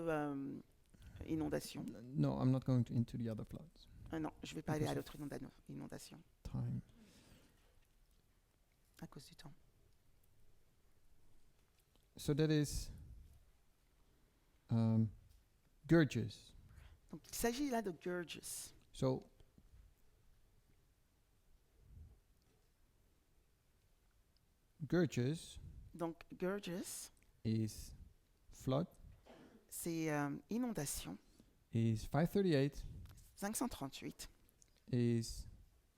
inondation, no, I'm not going into the other floods. non, je ne vais pas aller Because à of l'autre inondation Time. à cause du temps. So that is Gurges. Donc il s'agit là de Gurges. So Gurges Donc Gurges, is flood, c'est inondation. is 538, 538, is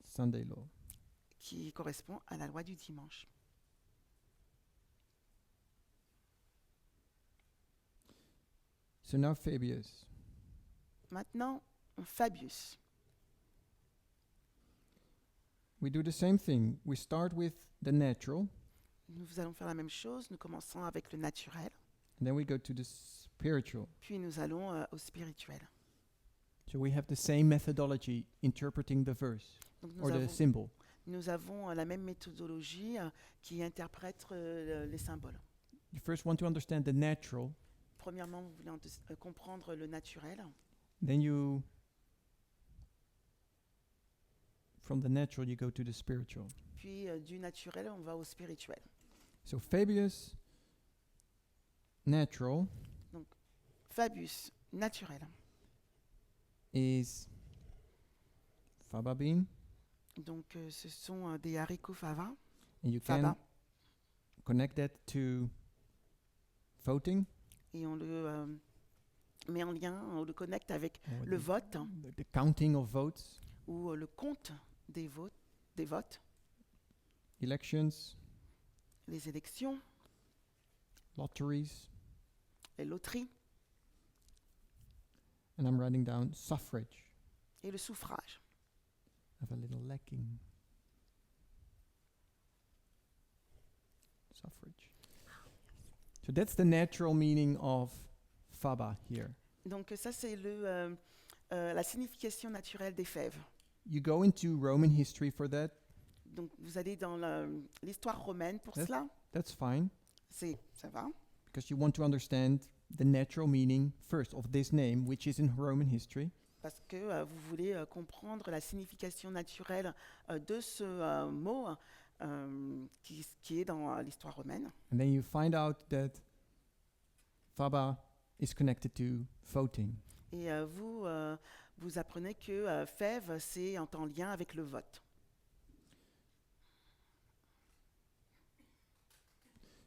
Sunday law. qui correspond à la loi du dimanche. So now Fabius. Maintenant, Fabius. we do the same thing. We start with the natural, Nous allons faire la même chose. Nous commençons avec le naturel, and then we go to the spiritual. puis nous allons au spirituel. So we have the same methodology interpreting the verse Donc or the symbol. nous avons la même méthodologie qui interprète les symboles. You first want to understand the natural, Premièrement, vous voulez comprendre le naturel. then you, from the natural, you go to the spiritual. Puis du naturel, on va au spirituel. So Fabius, natural, Fabius, naturel. is faba bean, Donc ce sont des haricots fava. and you Faba. can connect that to voting, Et on le met en lien, on le connecte avec or le the- vote the counting of votes, ou le compte des votes, elections, les élections, lotteries, les loteries and I'm writing down suffrage. et le suffrage. I have a little lacking. Suffrage. So that's the natural meaning of faba here. Donc ça, c'est la signification naturelle des fèves. You go into Roman history for that. Donc vous allez dans l'histoire romaine pour Yes. cela. That's fine, Ça va. because you want to understand the natural meaning first of this name, which is in Roman history. Parce que vous voulez comprendre la signification naturelle de ce mot qui est dans l'histoire romaine. And then you find out that faba is connected to voting. Et vous apprenez que fève, c'est en lien avec le vote.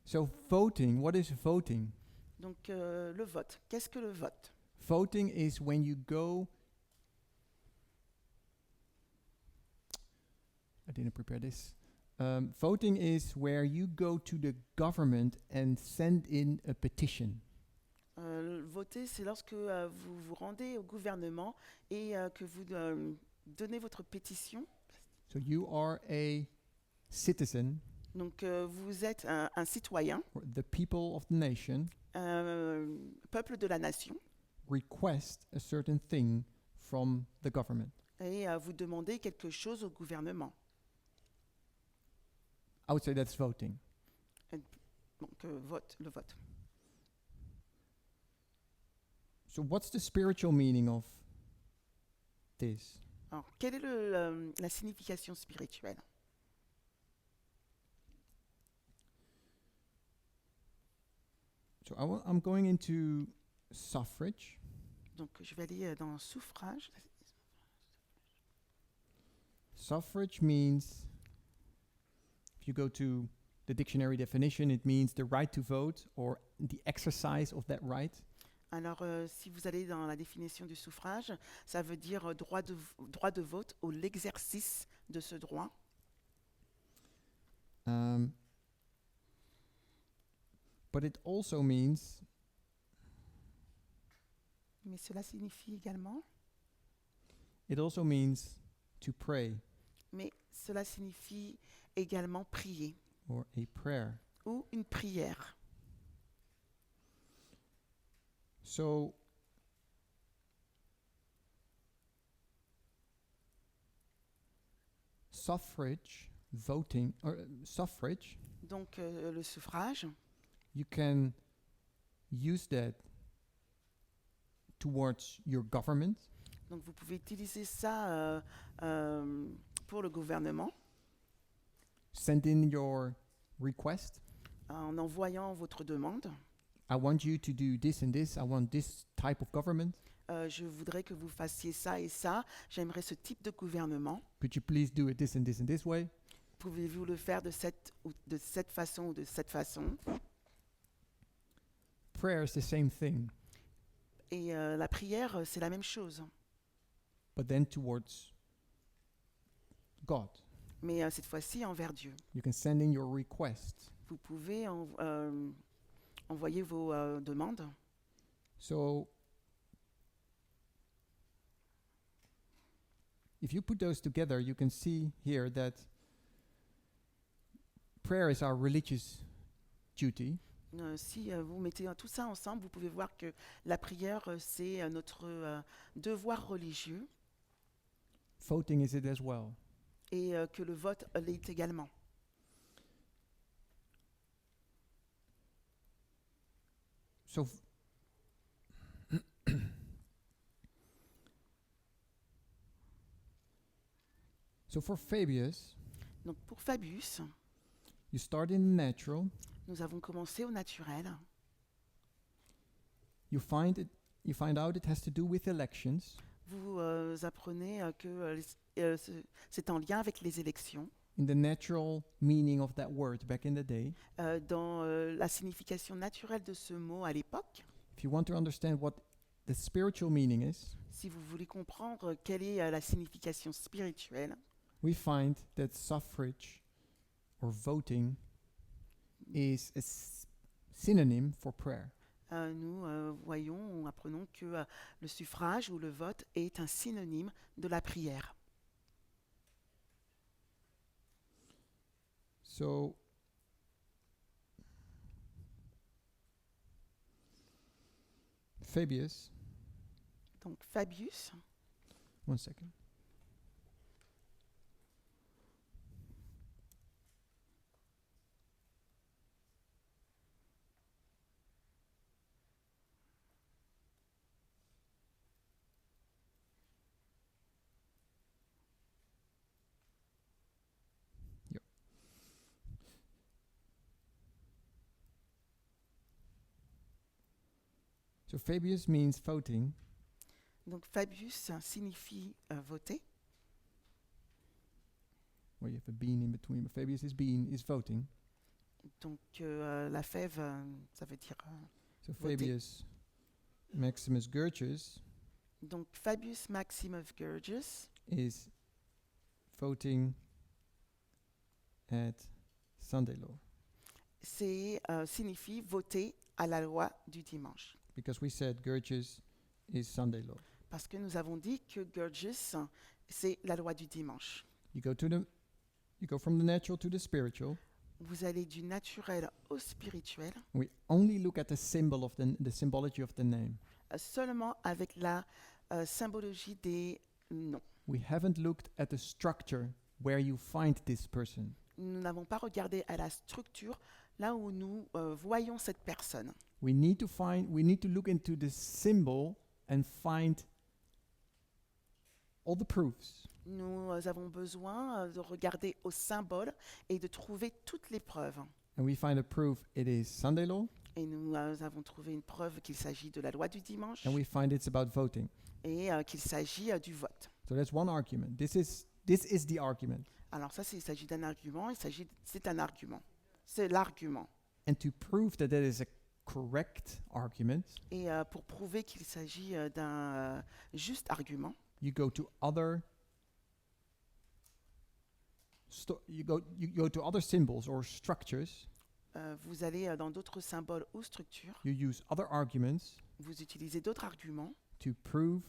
So voting, what is voting? Donc le vote, qu'est-ce que le vote? Voting is when you go. I didn't prepare this. Voting is where you go to the government and send in a petition. Voter, c'est lorsque vous vous rendez au gouvernement et que vous donnez votre pétition. So you are a citizen, Donc vous êtes un citoyen, or the people of the nation peuple de la nation, request a certain thing from the government. et vous demandez quelque chose au gouvernement. I would say that's voting. Donc le vote. So what's the spiritual meaning of this? Alors, quelle est la signification spirituelle? So I'm going into suffrage. Donc je vais aller dans suffrage. Suffrage means, if you go to the dictionary definition, it means the right to vote or the exercise of that right. Alors, si vous allez dans la définition du suffrage, ça veut dire droit de vote ou l'exercice de ce droit. But it also means Mais cela signifie également, to pray mais cela signifie également prier or a prayer. ou une prière. So suffrage, voting, or suffrage, Donc, le suffrage, you can use that towards your government. donc vous pouvez utiliser ça pour le gouvernement Send in your request. en envoyant votre demande. I want you to do this and this. I want this type of government. Je voudrais que vous fassiez ça et ça. J'aimerais ce type de gouvernement. Could you please do it this and this and this way? Pouvez-vous le faire de cette façon ou de cette façon? Prayer is the same thing, Et la prière, c'est la même chose. but then towards God. Mais cette fois-ci envers Dieu. You can send in your request. Vous pouvez envoyer vos demandes. So if you put those together, you can see here that prayer is our religious duty, Si vous mettez tout ça ensemble, vous pouvez voir que la prière, c'est notre devoir religieux voting is it as well. et que le vote l'est également. So, so for Fabius, Donc pour Fabius, you start in the natural, nous avons commencé au naturel. you find out it has to do with elections, Vous apprenez que c'est en lien avec les élections. in the natural meaning of that word back in the day. Dans la signification naturelle de ce mot à l'époque, If you want to understand what the spiritual meaning is, si vous voulez comprendre quelle est la signification spirituelle, we find that suffrage or voting is a synonym for prayer. nous apprenons que le suffrage ou le vote est un synonyme de la prière. So, Fabius, Donc Fabius, one second. Yep. So Fabius means voting, donc Fabius signifie voter. where you have a bean in between, but Fabius is voting. Donc la fève, ça veut dire. So Voter. Fabius Maximus Gurgius Donc Fabius Maximus Gurgius is voting at Sunday law, signifie voter à la loi du dimanche. because we said Gurgius is Sunday law. Parce que nous avons dit que Gurgius, c'est la loi du dimanche. You go from the natural to the spiritual. Vous allez du naturel au spirituel We only look at the symbol of the symbology of the name. seulement avec la symbologie des noms. We haven't looked at the structure where you find this person. Nous n'avons pas regardé à la structure là où nous voyons cette personne. We need to look into the symbol and find all the proofs. Nous avons besoin de regarder au symbole et de trouver toutes les preuves. And we find a proof it is Sunday law, Et nous avons trouvé une preuve qu'il s'agit de la loi du dimanche and we find it's about voting. et qu'il s'agit du vote. So that's one argument. This is the argument. Alors ça, il s'agit d'un argument, c'est un argument. C'est l'argument. And to prove that is a correct argument, Et pour prouver qu'il s'agit d'un juste argument, you go to other symbols or structures. vous allez dans d'autres symboles ou structures, You use other arguments vous utilisez d'autres arguments to prove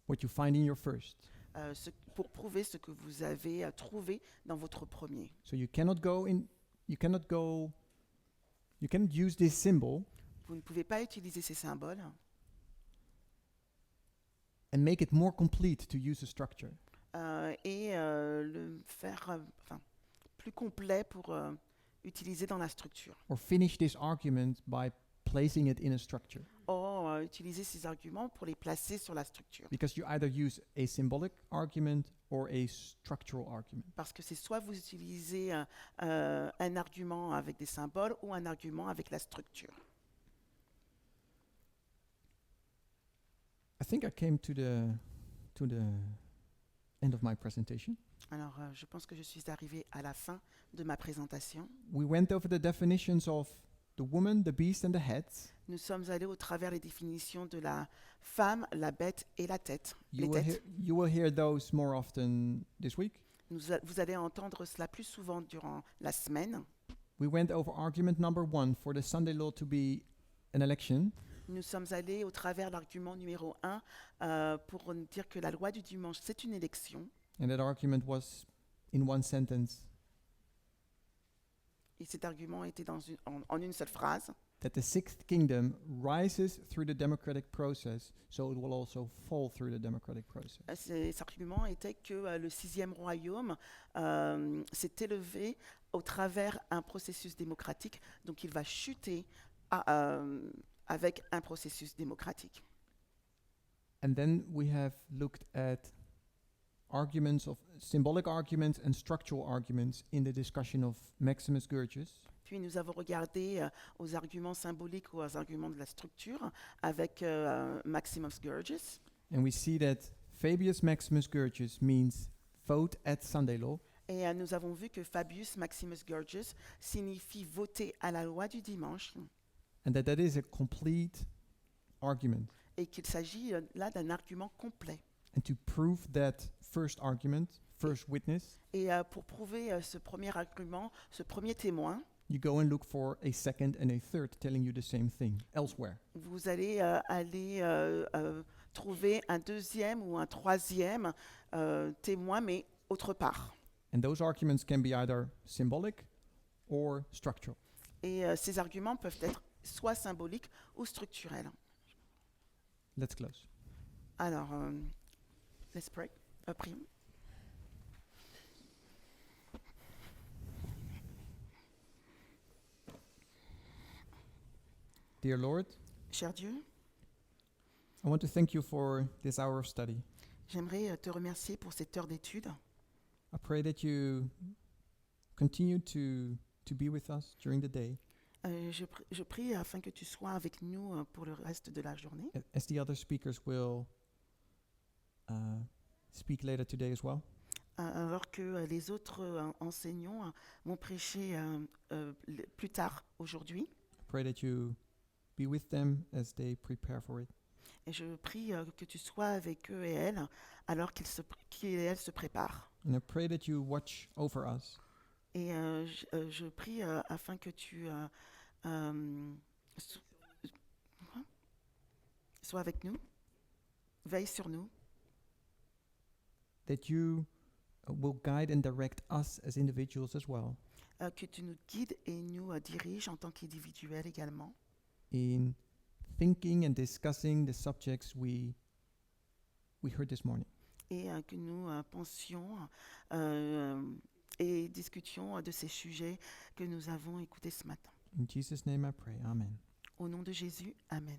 what you find in your first. pour prouver ce que vous avez trouvé dans votre premier. So you cannot use this symbol Vous ne pouvez pas utiliser ces symboles and make it more complete to use a structure. et le faire plus complet pour utiliser dans la structure. Or finish this argument by placing it in a structure. Or utiliser ces arguments pour les placer sur la structure. Because you either use a symbolic argument or a structural argument. Parce que c'est soit vous utilisez un argument avec des symboles ou un argument avec la structure. I think I came to the end of my presentation. Alors, je pense que je suis arrivée à la fin de ma présentation. We went over the definitions of the woman, the beast, and the heads. Nous sommes allés au travers des définitions de la femme, la bête et la tête. You les will, têtes. you will hear those more often this week. Vous allez entendre cela plus souvent durant la semaine. We went over argument number 1 for the Sunday law to be an election. Nous sommes allés au travers l'argument numéro 1 pour nous dire que la loi du dimanche, c'est une élection. And that argument was in one sentence, Et cet argument était en une seule phrase, that the sixth kingdom rises through the democratic process, so it will also fall through the democratic process. Cet argument était que le sixième royaume s'est élevé au travers un processus démocratique, donc il va chuter avec un processus démocratique. And then we have looked at arguments of symbolic arguments and structural arguments in the discussion of Maximus Gorgias. Puis nous avons regardé aux arguments symboliques ou aux arguments de la structure avec Maximus Gorgias. And we see that Fabius Maximus Gorgias means vote at Sunday law, Et nous avons vu que Fabius Maximus Gorgias signifie voter à la loi du dimanche and that is a complete argument. et qu'il s'agit là d'un argument complet. And to prove that first argument, first witness, Et pour prouver ce premier argument, ce premier témoin, you go and look for a second and a third telling you the same thing elsewhere. vous allez trouver un deuxième ou un troisième témoin, mais autre part. And those arguments can be either symbolic or structural. Et ces arguments peuvent être soit symboliques ou structurels. Let's close. Alors, let's pray. Prions. Dear Lord, Cher Dieu, I want to thank you for this hour of study. j'aimerais te remercier pour cette heure d'étude. I pray that you continue to be with us during the day, Je prie afin que tu sois avec nous pour le reste de la journée, as the other speakers will speak later today as well. alors que les autres enseignants vont prêcher plus tard aujourd'hui. I pray that you be with them as they prepare for it. Et je prie que tu sois avec eux et elles alors qu'ils et elles se préparent. And I pray that you watch over us, Et je prie afin que tu so- sois avec nous, veille sur nous, that you will guide and direct us as individuals as well que tu nous guides et nous diriges en tant qu'individuels également, in thinking and discussing the subjects we heard this morning. et que nous pensions et discutions de ces sujets que nous avons écoutés ce matin. In Jesus' name I pray. Amen. Au nom de Jésus, Amen.